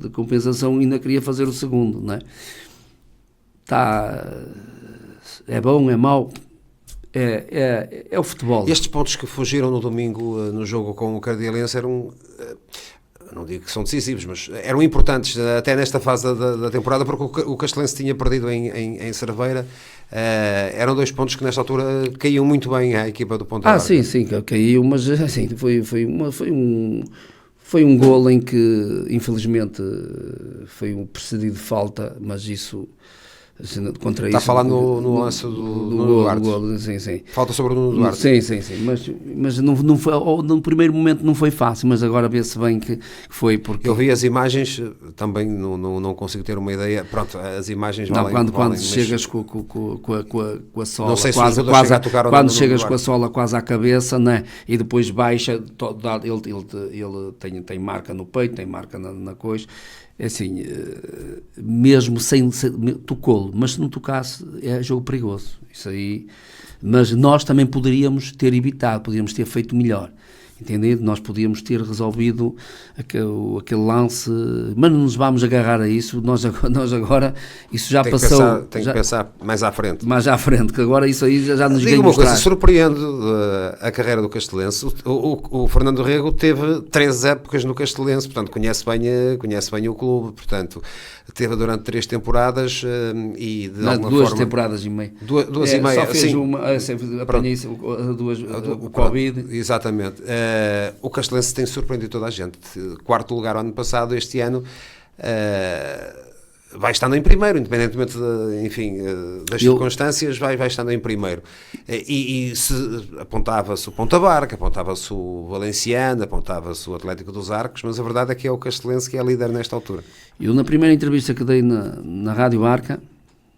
[SPEAKER 4] de compensação ainda queria fazer o segundo, não é? É bom, é mau, é o futebol.
[SPEAKER 2] Estes pontos que fugiram no domingo no jogo com o Cardialense eram... não digo que são decisivos, mas eram importantes até nesta fase da temporada, porque o Castelense tinha perdido em Cerveira. Eram 2 pontos que nesta altura caíam muito bem à equipa do Ponta Barca.
[SPEAKER 4] Sim, caiu, mas assim, foi um golo em que infelizmente foi precedido de falta, mas isso... Contra
[SPEAKER 2] Está
[SPEAKER 4] isso,
[SPEAKER 2] a falar no lance do Duarte.
[SPEAKER 4] Golo, sim.
[SPEAKER 2] Falta sobre o Nuno Duarte.
[SPEAKER 4] Sim. Mas não foi, no primeiro momento não foi fácil, mas agora vê-se bem que foi porque...
[SPEAKER 2] Eu vi as imagens, também não consigo ter uma ideia. Pronto, as imagens valem.
[SPEAKER 4] Quando chegas com a sola,
[SPEAKER 2] não sei se
[SPEAKER 4] quase
[SPEAKER 2] a tocar
[SPEAKER 4] quando chegas com a sola quase à cabeça, né? E depois baixa, ele tem marca no peito, tem marca na coxa. É assim, mesmo sem tocou-lo, mas se não tocasse é jogo perigoso, isso aí. Mas nós também poderíamos ter evitado, podíamos ter feito melhor, entendido? Nós podíamos ter resolvido aquele lance, mas não nos vamos agarrar a isso. Nós agora isso já passou.
[SPEAKER 2] Tem que pensar mais à frente.
[SPEAKER 4] Mais à frente, que agora isso aí já nos
[SPEAKER 2] Diga uma coisa, surpreende a carreira do Castelense. O Fernando Rego teve 3 épocas no Castelense, portanto conhece bem o clube, portanto teve durante 3 temporadas e de alguma
[SPEAKER 4] 2
[SPEAKER 2] forma...
[SPEAKER 4] temporadas e meia.
[SPEAKER 2] 2 e meia,
[SPEAKER 4] só fez
[SPEAKER 2] sim.
[SPEAKER 4] Apanhei o Covid.
[SPEAKER 2] Exatamente. O Castelense tem surpreendido toda a gente. 4º lugar ano passado, este ano vai estando em primeiro, independentemente das circunstâncias, vai estando em primeiro. E se apontava-se o Ponta Barca, apontava-se o Valenciano, apontava-se o Atlético dos Arcos, mas a verdade é que é o Castelense que é líder nesta altura.
[SPEAKER 4] Eu, na primeira entrevista que dei na Rádio Arca,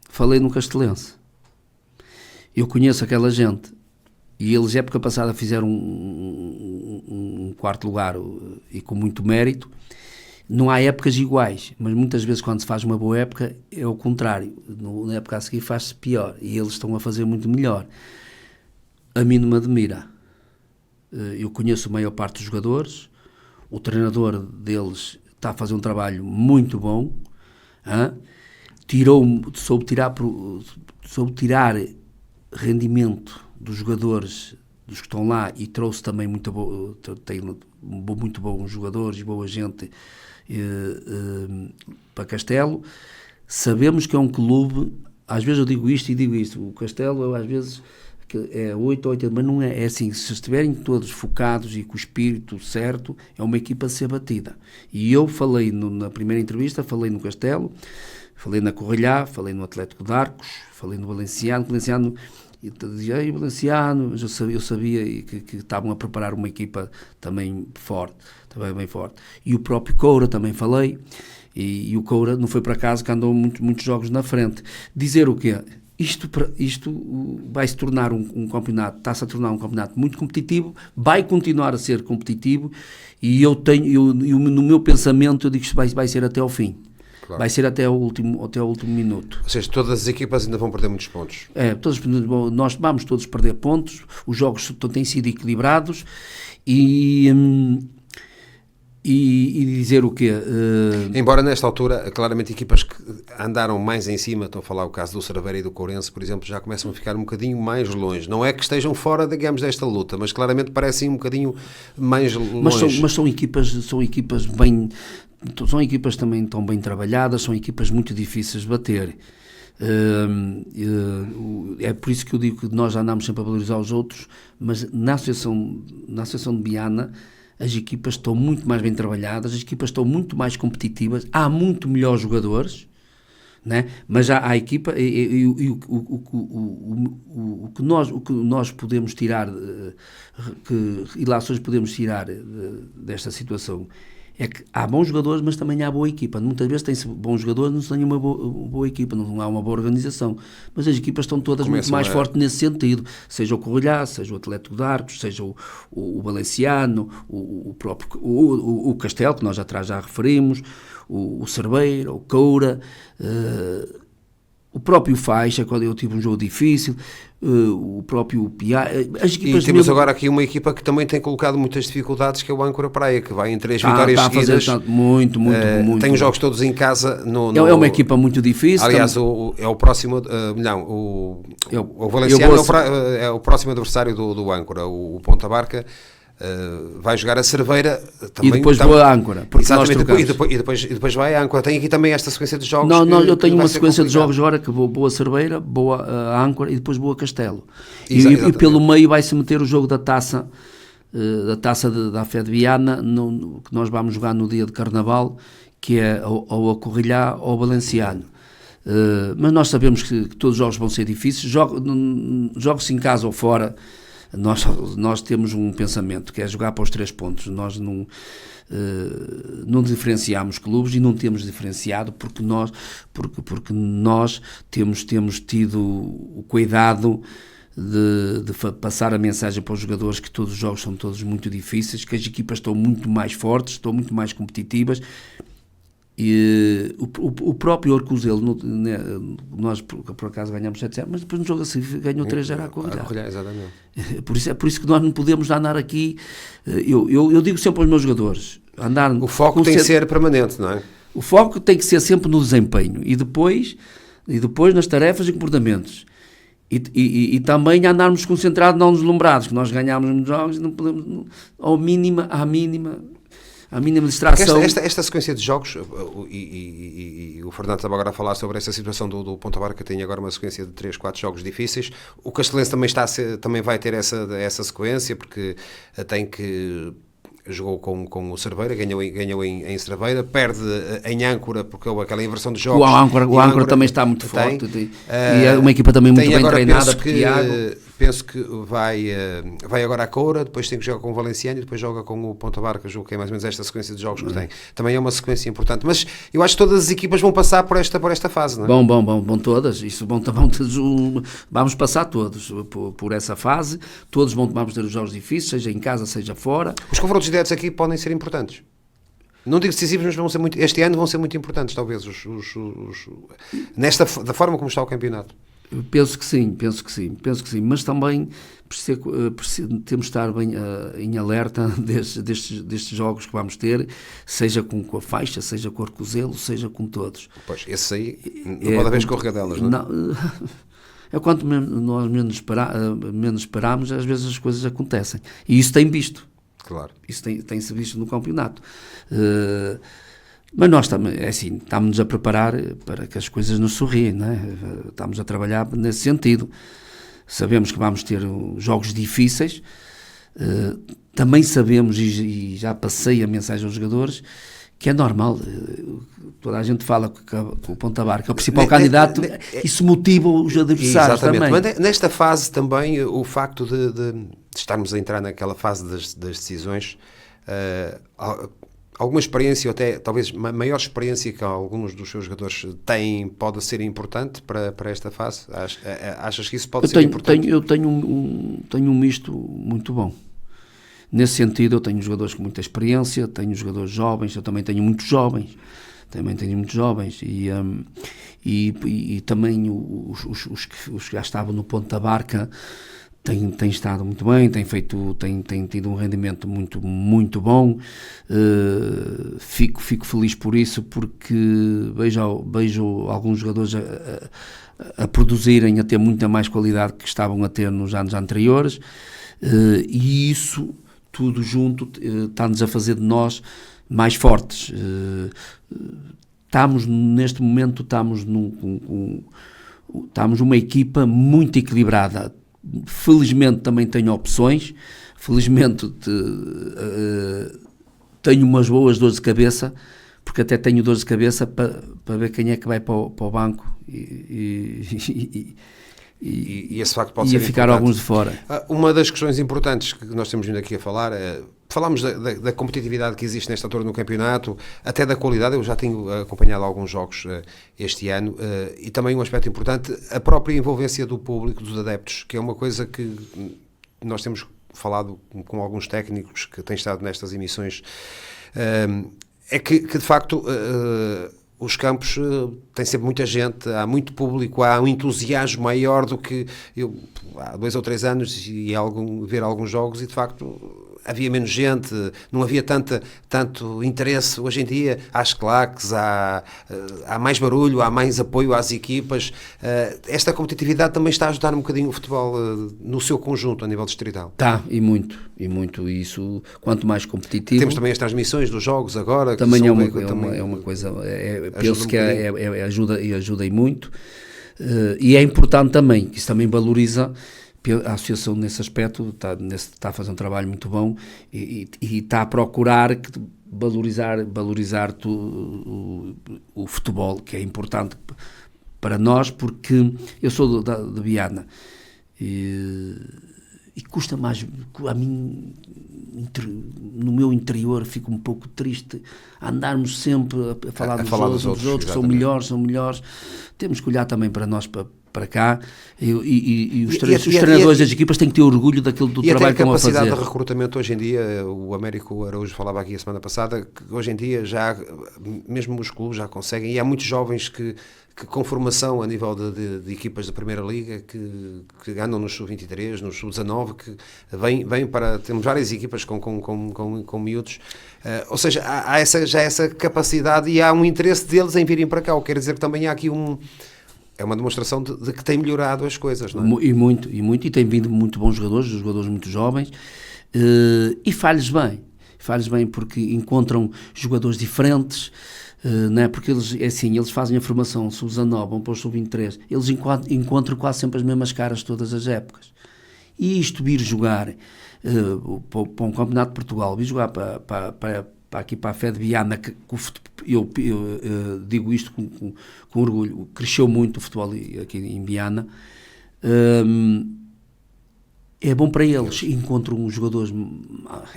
[SPEAKER 4] falei no Castelense. Eu conheço aquela gente. E eles, época passada, fizeram um 4º lugar e com muito mérito. Não há épocas iguais, mas muitas vezes quando se faz uma boa época é o contrário. Na época a seguir faz-se pior e eles estão a fazer muito melhor. A mim não me admira. Eu conheço a maior parte dos jogadores, o treinador deles está a fazer um trabalho muito bom, soube tirar rendimento dos jogadores, dos que estão lá, e trouxe também muito boa, muito bons jogadores e boa gente para Castelo. Sabemos que é um clube, às vezes eu digo isto e digo isto, o Castelo às vezes é 8 ou 8, mas não é assim, se estiverem todos focados e com o espírito certo, é uma equipa a ser batida. E eu falei na primeira entrevista, falei no Castelo, falei na Correlhá, falei no Atlético de Arcos, falei no Valenciano, e dizia, ei, Valenciano, eu sabia que estavam a preparar uma equipa também forte, também bem forte. E o próprio Coura também falei, e o Coura não foi para casa que andou muitos jogos na frente. Dizer o quê? Isto vai se tornar um campeonato, está-se a tornar um campeonato muito competitivo, vai continuar a ser competitivo, e no meu pensamento eu digo que vai ser até ao fim. Claro. Vai ser até o último minuto.
[SPEAKER 2] Ou seja, todas as equipas ainda vão perder muitos pontos.
[SPEAKER 4] Nós vamos todos perder pontos, os jogos têm sido equilibrados, e dizer o quê?
[SPEAKER 2] Embora nesta altura, claramente, equipas que andaram mais em cima, estou a falar o caso do Cerveira e do Courense, por exemplo, já começam a ficar um bocadinho mais longe. Não é que estejam fora, digamos, desta luta, mas claramente parecem um bocadinho mais longe.
[SPEAKER 4] Mas são equipas bem... São equipas também tão bem trabalhadas, são equipas muito difíceis de bater. É por isso que eu digo que nós andamos sempre a valorizar os outros, mas na Associação de Viana as equipas estão muito mais bem trabalhadas, as equipas estão muito mais competitivas, há muito melhores jogadores, né? Mas há a equipa, o que nós podemos tirar, que ilações podemos tirar desta situação, é que há bons jogadores, mas também há boa equipa. Muitas vezes tem-se bons jogadores, não se tem uma boa equipa, não há uma boa organização. Mas as equipas estão todas muito mais fortes nesse sentido. Seja o Correlhá, seja o Atlético de Arcos, seja o Valenciano, o próprio o Castelo, que nós atrás já referimos, o Cerveira, o Coura, o próprio Faixa, quando eu tive um jogo difícil, o próprio Piá.
[SPEAKER 2] E temos agora aqui uma equipa que também tem colocado muitas dificuldades, que é o Âncora Praia, que vai em 3 vitórias seguidas.
[SPEAKER 4] Muito.
[SPEAKER 2] Tem os jogos todos em casa.
[SPEAKER 4] É uma equipa muito difícil.
[SPEAKER 2] Aliás, é o próximo... o Valenciano é o próximo adversário do Âncora, o Ponta Barca. Vai jogar a Cerveira também,
[SPEAKER 4] e depois vou a Âncora,
[SPEAKER 2] exatamente, e depois vai a Âncora. Tem aqui também esta sequência de jogos.
[SPEAKER 4] Eu tenho uma sequência de jogos agora que vou a Cerveira, vou a Âncora e depois vou a Castelo. E pelo meio vai-se meter o jogo da taça da Fé de Viana, que nós vamos jogar no dia de Carnaval, que é ou a Correlhá ou o Valenciano. Mas nós sabemos que todos os jogos vão ser difíceis, jogos em casa ou fora. Nós temos um pensamento que é jogar para os 3 pontos. Nós não diferenciamos clubes e não temos diferenciado porque nós temos tido o cuidado de passar a mensagem para os jogadores que todos os jogos são todos muito difíceis, que as equipas estão muito mais fortes, estão muito mais competitivas. E o próprio Orcuzelo, nós por acaso ganhamos 7-0, mas depois no jogo assim ganhou 3-0 a Correlhá.
[SPEAKER 2] Exatamente.
[SPEAKER 4] É por isso que nós não podemos andar aqui. Eu digo sempre aos meus jogadores:
[SPEAKER 2] o foco tem que ser permanente, não é?
[SPEAKER 4] O foco tem que ser sempre no desempenho e depois nas tarefas e comportamentos. E também andarmos concentrados, não deslumbrados, que nós ganhamos nos jogos e não podemos, à mínima distração.
[SPEAKER 2] Esta sequência de jogos, e o Fernando estava agora a falar sobre essa situação do Ponta Barca, tem agora uma sequência de 3, 4 jogos difíceis. O Castelense também vai ter essa sequência, porque tem que... Jogou com o Cerveira, ganhou em Cerveira, perde em Âncora porque houve aquela inversão de jogos.
[SPEAKER 4] O Âncora também está muito forte e é uma equipa também muito bem treinada por Tiago.
[SPEAKER 2] Penso que vai agora a Coura, depois tem que jogar com o Valenciano e depois joga com o Ponta Barca, jogo que é mais ou menos esta sequência de jogos que tem. Também é uma sequência importante, mas eu acho que todas as equipas vão passar por esta fase, não é?
[SPEAKER 4] Bom todas, vamos passar todos por essa fase, todos vamos ter os jogos difíceis, seja em casa, seja fora.
[SPEAKER 2] Os confrontos diretos aqui podem ser importantes. Não digo decisivos, mas este ano vão ser muito importantes, talvez, da forma como está o campeonato.
[SPEAKER 4] Penso que sim, mas também temos de estar bem em alerta destes jogos que vamos ter, seja com a Faixa, seja com o Arcozelo, seja com todos.
[SPEAKER 2] Pois, esse aí não pode haver escorregadelas, não é?
[SPEAKER 4] É quanto nós menos esperamos, às vezes as coisas acontecem. E isso tem visto.
[SPEAKER 2] Claro.
[SPEAKER 4] Isso tem-se visto no campeonato. Mas nós também, é assim, estamos-nos a preparar para que as coisas nos sorriem, não é? Estamos a trabalhar nesse sentido. Sabemos que vamos ter jogos difíceis, também sabemos, e já passei a mensagem aos jogadores, que é normal. Toda a gente fala que o Ponta Barca é o principal candidato, isso motiva os adversários.
[SPEAKER 2] Exatamente.
[SPEAKER 4] Também.
[SPEAKER 2] Mas nesta fase também, o facto de estarmos a entrar naquela fase das decisões, alguma experiência, ou até talvez maior experiência que alguns dos seus jogadores têm, pode ser importante para esta fase? Achas que isso pode ser importante?
[SPEAKER 4] Eu tenho um misto muito bom. Nesse sentido, eu tenho jogadores com muita experiência, tenho jogadores jovens, eu também tenho muitos jovens. E também os que já estavam no Ponta Barca têm estado muito bem, têm tido um rendimento muito, muito bom. Fico feliz por isso, porque vejo alguns jogadores a produzirem, a ter muita mais qualidade que estavam a ter nos anos anteriores, e isso tudo junto está-nos a fazer de nós mais fortes. Neste momento estamos uma equipa muito equilibrada. Felizmente também tenho opções, felizmente tenho umas boas dores de cabeça, porque até tenho dores de cabeça para ver quem é que vai para o banco
[SPEAKER 2] E esse facto pode ser
[SPEAKER 4] ficar
[SPEAKER 2] importante.
[SPEAKER 4] alguns de fora.
[SPEAKER 2] Uma das questões importantes que nós temos vindo aqui a falar é, falámos da competitividade que existe nesta altura no campeonato, até da qualidade. Eu já tenho acompanhado alguns jogos este ano, e também um aspecto importante, a própria envolvência do público, dos adeptos, que é uma coisa que nós temos falado com alguns técnicos que têm estado nestas emissões, é que de facto os campos têm sempre muita gente, há muito público, há um entusiasmo maior do que eu há 2 ou 3 anos ia ver alguns jogos e de facto havia menos gente, não havia tanto interesse. Hoje em dia há as claques, há mais barulho, há mais apoio às equipas. Esta competitividade também está a ajudar um bocadinho o futebol no seu conjunto, a nível distrital.
[SPEAKER 4] Está, e muito, e isso, quanto mais competitivo...
[SPEAKER 2] Temos também as transmissões dos jogos agora. Que
[SPEAKER 4] também
[SPEAKER 2] são
[SPEAKER 4] é uma coisa, penso que ajuda e muito, e é importante também, que isso também valoriza. A associação nesse aspecto está a fazer um trabalho muito bom e está a procurar valorizar o futebol, que é importante para nós, porque eu sou de Viana e custa mais a mim, no meu interior fico um pouco triste andarmos sempre a falar dos outros que são melhores. Temos que olhar também para nós, para cá, e os treinadores das equipas têm que ter orgulho do trabalho que estão a fazer.
[SPEAKER 2] E até a capacidade de recrutamento hoje em dia, o Américo Araújo falava aqui a semana passada, que hoje em dia já, mesmo os clubes já conseguem, e há muitos jovens que com formação a nível de equipas da Primeira Liga, que andam nos sub-23, nos sub-19, que vêm para... Temos várias equipas com miúdos, ou seja, há essa capacidade e há um interesse deles em virem para cá. Eu quero dizer que também há aqui é uma demonstração de que tem melhorado as coisas, não é?
[SPEAKER 4] E muito, e tem vindo muito bons jogadores muito jovens, e faz-lhes bem, porque encontram jogadores diferentes, não é? Porque eles fazem a formação sub-19, vão para o sub-23, eles encontram quase sempre as mesmas caras todas as épocas. E isto vir jogar para um campeonato de Portugal, vir jogar para aqui para a Fé de Viana, que eu digo isto com orgulho, cresceu muito o futebol aqui em Viana, é bom para eles. Encontram os jogadores,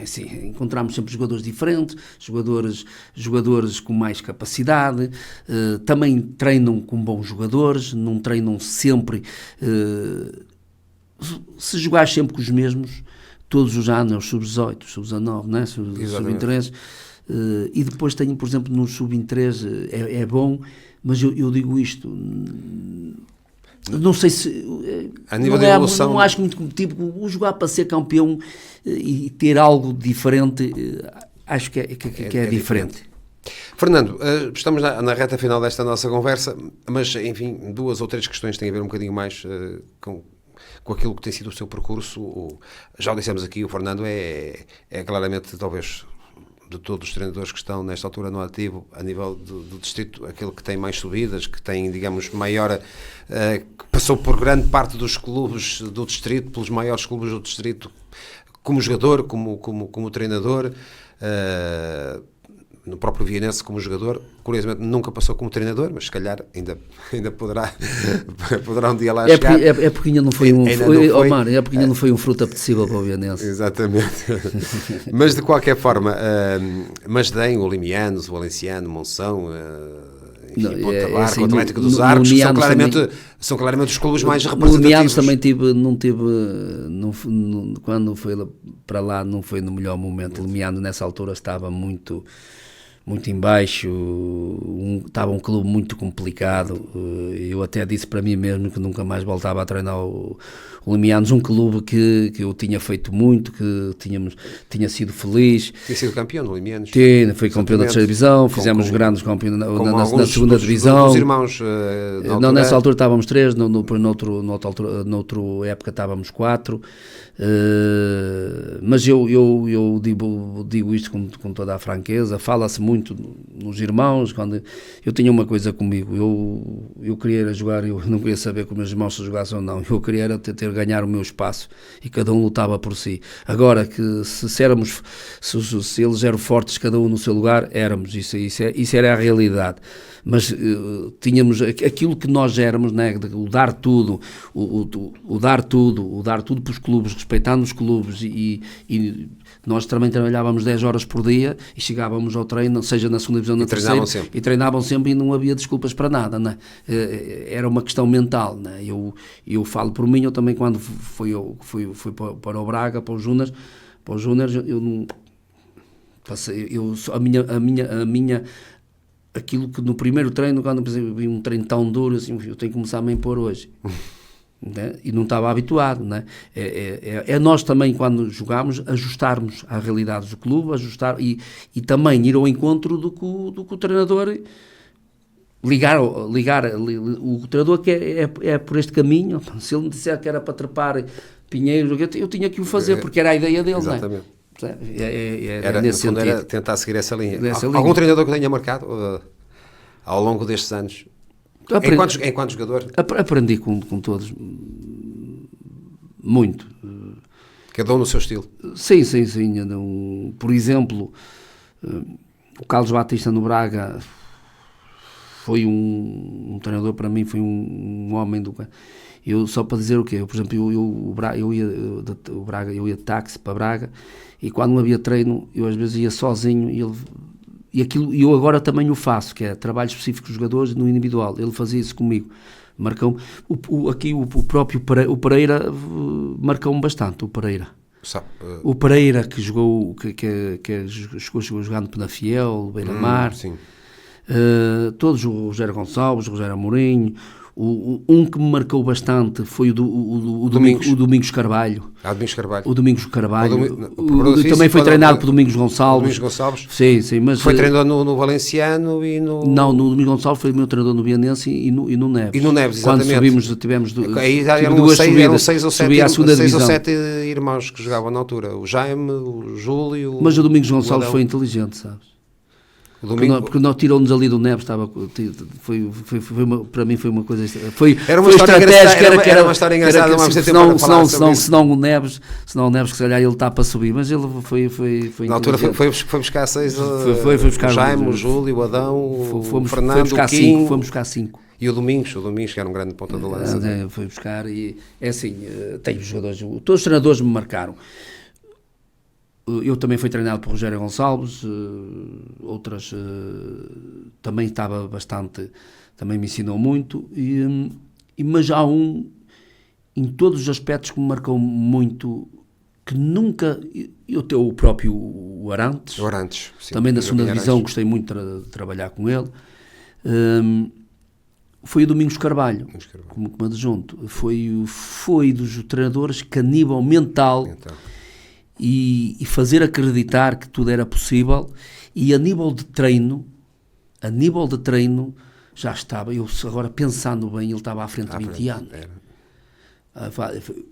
[SPEAKER 4] assim, encontramos sempre jogadores diferentes, jogadores com mais capacidade, também treinam com bons jogadores, não treinam sempre, se jogares sempre com os mesmos todos os anos, os sub-18, os sub-19, né? Sub-23, e depois tenho, por exemplo, no sub-23, é bom, mas eu digo isto, não sei se
[SPEAKER 2] a nível de evolução,
[SPEAKER 4] não acho muito competitivo. O jogar para ser campeão e ter algo diferente, acho que é diferente.
[SPEAKER 2] Fernando, estamos na reta final desta nossa conversa, mas enfim, 2 ou 3 questões têm a ver um bocadinho mais com com aquilo que tem sido o seu percurso. Já o dissemos aqui, o Fernando é claramente, talvez, de todos os treinadores que estão nesta altura no ativo, a nível do distrito, aquele que tem mais subidas, que tem, digamos, maior, que passou por grande parte dos clubes do distrito, pelos maiores clubes do distrito, como jogador, como treinador, no próprio Vianense como jogador. Curiosamente nunca passou como treinador, mas se calhar ainda poderá um dia lá chegar.
[SPEAKER 4] É porque ainda não foi não foi um fruto apetecível para o Vianense.
[SPEAKER 2] Exatamente. Mas de qualquer forma, Masdém, o Limianos, o Valenciano, Monção, enfim, Ponta Barca,
[SPEAKER 4] assim,
[SPEAKER 2] o Atlético dos Arcos, são claramente os clubes mais representativos.
[SPEAKER 4] O Limianos também quando foi para lá não foi no melhor momento. O Limianos nessa altura estava muito em baixo, estava um clube muito complicado. Eu até disse para mim mesmo que nunca mais voltava a treinar o Limianos, um clube que eu tinha feito muito, que tinha sido feliz.
[SPEAKER 2] Tinha sido campeão no Limianos.
[SPEAKER 4] Foi campeão da terceira divisão, fizemos grandes campeões na segunda divisão.
[SPEAKER 2] Os irmãos,
[SPEAKER 4] não, nessa altura estávamos 3, noutra época estávamos 4. Mas eu digo isto com toda a franqueza. Fala-se muito nos irmãos. Quando eu tinha uma coisa comigo, eu queria jogar, eu não queria saber que os meus irmãos se jogassem ou não, eu queria era ter ganhar o meu espaço, e cada um lutava por si. Agora que se eles eram fortes, cada um no seu lugar, éramos, isso era a realidade. Mas tínhamos aquilo que nós éramos, né, o dar tudo, o dar tudo para os clubes, respeitando os clubes, e nós também trabalhávamos 10 horas por dia e chegávamos ao treino, seja na segunda divisão ou na terceira, e treinavam sempre, e não havia desculpas para nada, né? Era uma questão mental, né? Eu falo por mim, eu também quando fui para o Braga, para os Júniors, eu não passei, a minha aquilo que no primeiro treino, quando eu vi um treino tão duro, assim, eu tenho que começar a me impor hoje. Né? E não estava habituado, né? É nós também, quando jogámos, ajustarmos à realidade do clube, e também ir ao encontro do que o treinador, ligar o treinador, que é por este caminho. Se ele me disser que era para trepar Pinheiros, eu tinha que o fazer, porque era a ideia dele. Exatamente. Né?
[SPEAKER 2] Era nesse sentido. Era tentar seguir essa linha. Algum treinador que tenha marcado ao longo destes anos? Enquanto jogador?
[SPEAKER 4] Aprendi com todos muito.
[SPEAKER 2] Cada um no seu estilo?
[SPEAKER 4] Sim. Por exemplo, o Carlos Batista no Braga foi um treinador, para mim, foi um homem do... Só para dizer o quê? Por exemplo, eu ia de táxi para Braga, e quando não havia treino, eu às vezes ia sozinho, e aquilo eu agora também o faço, que é trabalho específico dos jogadores no individual. Ele fazia isso comigo, marcou aqui o próprio Pereira marcou-me bastante. O Pereira, que jogou chegou jogando no Penafiel, Beira-Mar, todos, o Rogério Gonçalves, o Rogério Amorim. Um que me marcou bastante foi o Domingos Carvalho.
[SPEAKER 2] Domingos Carvalho.
[SPEAKER 4] O Domingos Carvalho. Também foi treinado por Domingos Gonçalves. Sim, mas
[SPEAKER 2] foi treinador no Valenciano e no...
[SPEAKER 4] Não, no Domingos Gonçalves foi meu treinador no Vianense e no Neves.
[SPEAKER 2] E no Neves, exatamente.
[SPEAKER 4] Quando tivemos
[SPEAKER 2] eram 6 ou 7 irmãos que jogavam na altura. O Jaime, o Júlio...
[SPEAKER 4] Mas o Domingos Gonçalves foi inteligente, sabes? Porque nós tirou-nos ali do Neves, para mim foi uma coisa...
[SPEAKER 2] Era uma história estratégica, era uma história engraçada,
[SPEAKER 4] senão o Neves, que se calhar ele está para subir, mas ele foi
[SPEAKER 2] na altura foi buscar 6, o Jaime, o Júlio, o Adão, o Fernando, o Kim...
[SPEAKER 4] Fomos buscar 5.
[SPEAKER 2] E o Domingos, que era um grande ponta de lança.
[SPEAKER 4] Foi buscar, e é assim, tenho jogadores, todos os treinadores me marcaram. Eu também fui treinado por Rogério Gonçalves, outras também estava bastante, também me ensinou muito, mas há em todos os aspectos que me marcou muito, que nunca, eu tenho o próprio Arantes, sim, também da segunda divisão, gostei muito de trabalhar com ele, foi o Domingos Carvalho, como adjunto, foi dos treinadores que a nível mental... E fazer acreditar que tudo era possível, e a nível de treino já estava, eu agora pensando bem, ele estava à frente de 20 anos.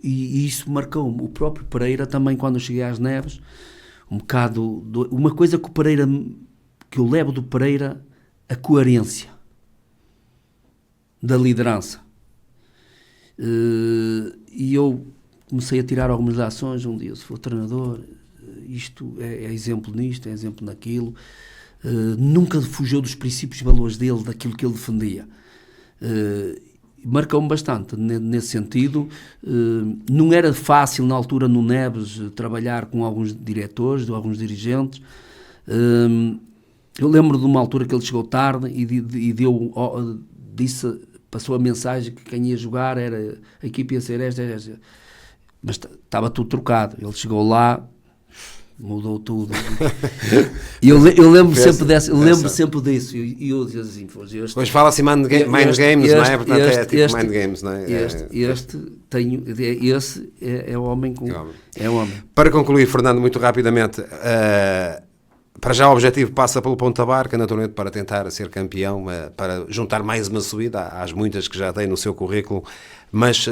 [SPEAKER 4] E isso marcou-me. O próprio Pereira também, quando eu cheguei às Neves, uma coisa que o Pereira, que eu levo do Pereira, a coerência da liderança. E eu comecei a tirar algumas ações. Um dia, se for treinador, isto é exemplo nisto, é exemplo naquilo. Nunca fugiu dos princípios e valores dele, daquilo que ele defendia. Marcou-me bastante nesse sentido. Não era fácil na altura no Neves trabalhar com alguns diretores, alguns dirigentes. Eu lembro de uma altura que ele chegou tarde e passou a mensagem que quem ia jogar era a equipe ia ser esta. Mas estava tudo trocado. Ele chegou lá, mudou tudo. E eu lembro sempre disso. E eu dizia assim:
[SPEAKER 2] hoje fala-se mind games, não é? Portanto, é tipo mind games, não é?
[SPEAKER 4] Esse é o homem com. É o homem.
[SPEAKER 2] Para concluir, Fernando, muito rapidamente, para já o objetivo passa pelo Ponta Barca, naturalmente, para tentar ser campeão, para juntar mais uma subida às muitas que já tem no seu currículo, mas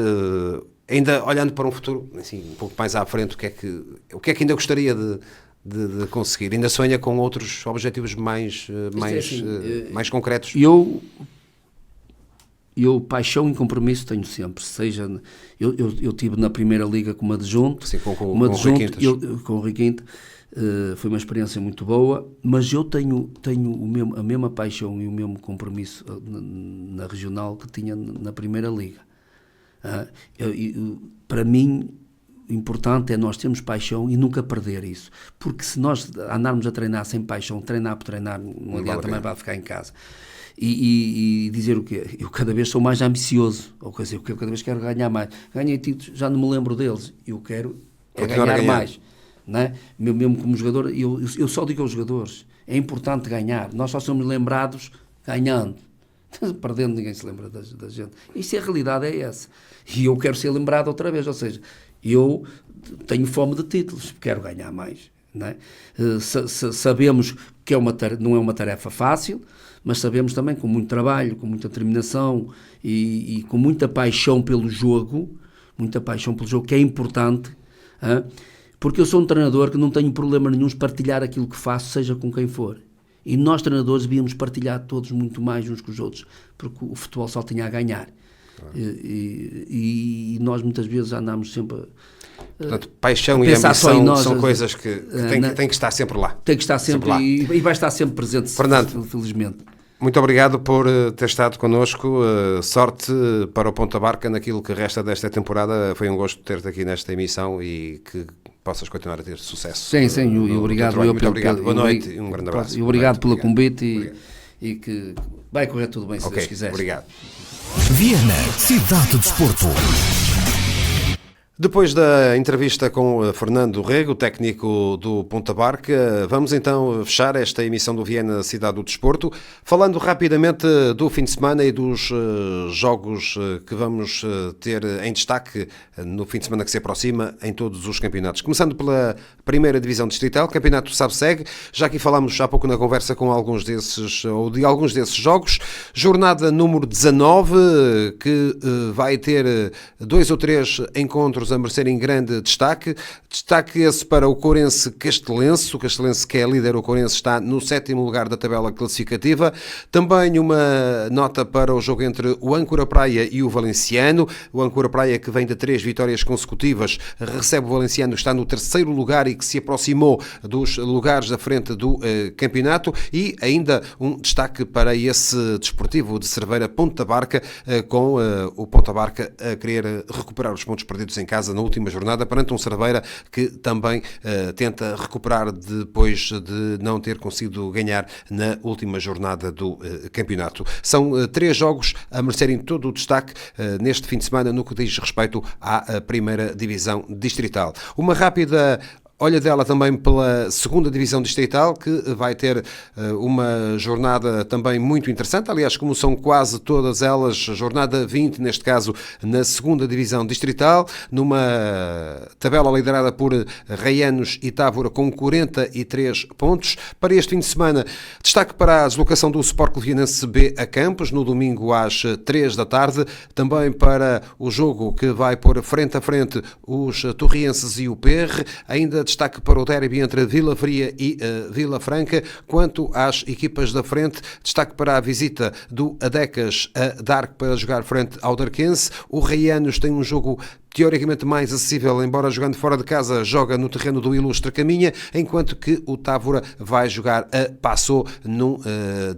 [SPEAKER 2] ainda olhando para um futuro assim, um pouco mais à frente, o que é que ainda gostaria de conseguir? Ainda sonha com outros objetivos mais concretos?
[SPEAKER 4] Eu paixão e compromisso tenho sempre, seja eu tive na Primeira Liga como adjunto,
[SPEAKER 2] sim, com o Rui Quintas.
[SPEAKER 4] Foi uma experiência muito boa, mas eu tenho a mesma paixão e o mesmo compromisso na regional que tinha na Primeira Liga. Para mim, o importante é nós termos paixão e nunca perder isso, porque se nós andarmos a treinar sem paixão, treinar por treinar, não adianta, também vai ficar em casa. E dizer o quê? Eu cada vez sou mais ambicioso, ou quer dizer, eu cada vez quero ganhar mais. Ganhei títulos, já não me lembro deles, eu quero ganhar mais. Não é? Mesmo como jogador, eu só digo aos jogadores, é importante ganhar, nós só somos lembrados ganhando, perdendo ninguém se lembra da gente, isso a realidade é essa, e eu quero ser lembrado outra vez, ou seja, eu tenho fome de títulos, quero ganhar mais, não é? Sabemos que não é uma tarefa fácil, mas sabemos também com muito trabalho, com muita determinação e com muita paixão pelo jogo, que é importante, porque eu sou um treinador que não tenho problema nenhum de partilhar aquilo que faço, seja com quem for. E nós, treinadores, devíamos partilhar todos muito mais uns com os outros, porque o futebol só tinha a ganhar. E nós, muitas vezes, andamos sempre
[SPEAKER 2] portanto, paixão e ambição são coisas que têm que estar sempre lá.
[SPEAKER 4] Tem que estar sempre lá. E vai estar sempre presente,
[SPEAKER 2] Fernando,
[SPEAKER 4] felizmente.
[SPEAKER 2] Muito obrigado por ter estado connosco. Sorte para o Ponta Barca naquilo que resta desta temporada. Foi um gosto ter-te aqui nesta emissão e que possas continuar a ter sucesso.
[SPEAKER 4] Sim, e obrigado.
[SPEAKER 2] Muito obrigado. Boa noite e um grande abraço.
[SPEAKER 4] E obrigado pelo convite e que vai correr tudo bem, se Deus quiser.
[SPEAKER 2] Obrigado.
[SPEAKER 3] Viena, cidade do desporto.
[SPEAKER 2] Depois da entrevista com Fernando Rego, técnico do Ponta Barca, vamos então fechar esta emissão do Viena Cidade do Desporto, falando rapidamente do fim de semana e dos jogos que vamos ter em destaque no fim de semana que se aproxima em todos os campeonatos. Começando pela primeira divisão distrital, campeonato SABSEG, já aqui falámos há pouco na conversa com alguns desses jogos. Jornada número 19, que vai ter 2 ou 3 encontros a merecerem grande destaque. Destaque esse para o Courense Castelense. O Castelense, que é líder, o Courense está no 7º lugar da tabela classificativa. Também uma nota para o jogo entre o Âncora Praia e o Valenciano. O Âncora Praia, que vem de 3 vitórias consecutivas, recebe o Valenciano, está no 3º lugar e que se aproximou dos lugares da frente do campeonato. E ainda um destaque para esse desportivo de Cerveira Ponta Barca, com o Ponta Barca a querer recuperar os pontos perdidos em casa na última jornada, perante um Cerveira que também tenta recuperar depois de não ter conseguido ganhar na última jornada do campeonato. São 3 jogos a merecerem todo o destaque neste fim de semana no que diz respeito à primeira divisão distrital. Uma rápida Olha dela também pela segunda divisão distrital, que vai ter uma jornada também muito interessante, aliás, como são quase todas elas, jornada 20, neste caso, na segunda divisão distrital, numa tabela liderada por Raianos e Távora com 43 pontos. Para este fim de semana, destaque para a deslocação do Sport Clube Vianense B a Campos, no domingo às 3 da tarde, também para o jogo que vai pôr frente a frente os torrienses e o PR, ainda destaque para o derby entre Vila Fria e Vila Franca. Quanto às equipas da frente, destaque para a visita do Adecas a Dark para jogar frente ao Darquense. O Raianos tem um jogo teoricamente mais acessível, embora jogando fora de casa, joga no terreno do Ilustre Caminha, enquanto que o Távora vai jogar a Passou num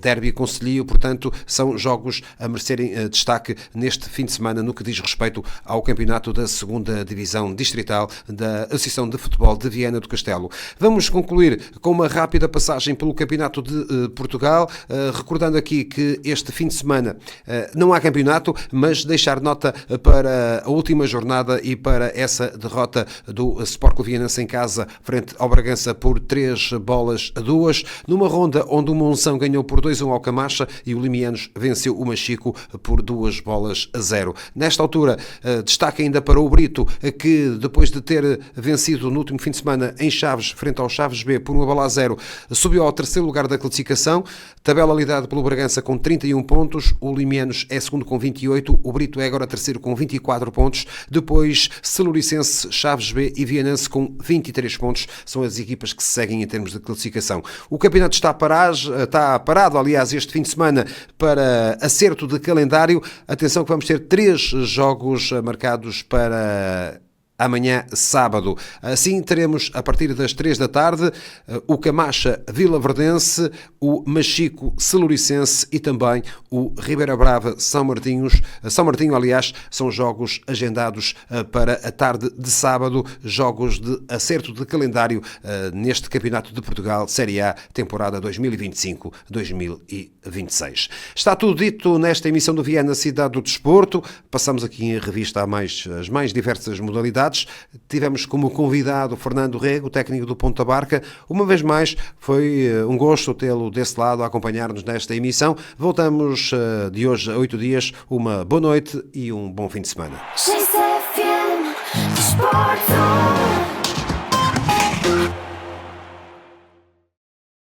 [SPEAKER 2] derby concelhio. Portanto, são jogos a merecerem destaque neste fim de semana no que diz respeito ao campeonato da segunda divisão distrital da Associação de Futebol de Viana do Castelo. Vamos concluir com uma rápida passagem pelo campeonato de Portugal, recordando aqui que este fim de semana não há campeonato, mas deixar nota para a última jornada e para essa derrota do Sport Clube Vianense em casa frente ao Bragança por 3-2, numa ronda onde o Monção ganhou por 2-1 ao Camacha e o Limianos venceu o Machico por 2-0. Nesta altura, destaque ainda para o Brito, que depois de ter vencido no último fim de semana em Chaves, frente ao Chaves B por 1-0, subiu ao terceiro lugar da classificação, tabela liderada pelo Bragança com 31 pontos, o Limianos é segundo com 28, o Brito é agora terceiro com 24 pontos, depois Celuricense, Chaves B e Vianense com 23 pontos, são as equipas que se seguem em termos de classificação. O campeonato está parado, aliás, este fim de semana para acerto de calendário. Atenção que vamos ter 3 jogos marcados para amanhã, sábado. Assim teremos, a partir das 3 da tarde, o Camacha Vila Verdense, o Machico Celuricense e também o Ribeira Brava São Martinho, aliás, são jogos agendados para a tarde de sábado, jogos de acerto de calendário neste Campeonato de Portugal, Série A, temporada 2025-2026. Está tudo dito nesta emissão do Viana Cidade do Desporto. Passamos aqui em revista as mais diversas modalidades. Tivemos como convidado Fernando Rego, técnico do Ponta Barca. Uma vez mais, foi um gosto tê-lo desse lado a acompanhar-nos nesta emissão. Voltamos de hoje a 8 dias. Uma boa noite e um bom fim de semana.
[SPEAKER 1] Chase FM, the Sport Zone.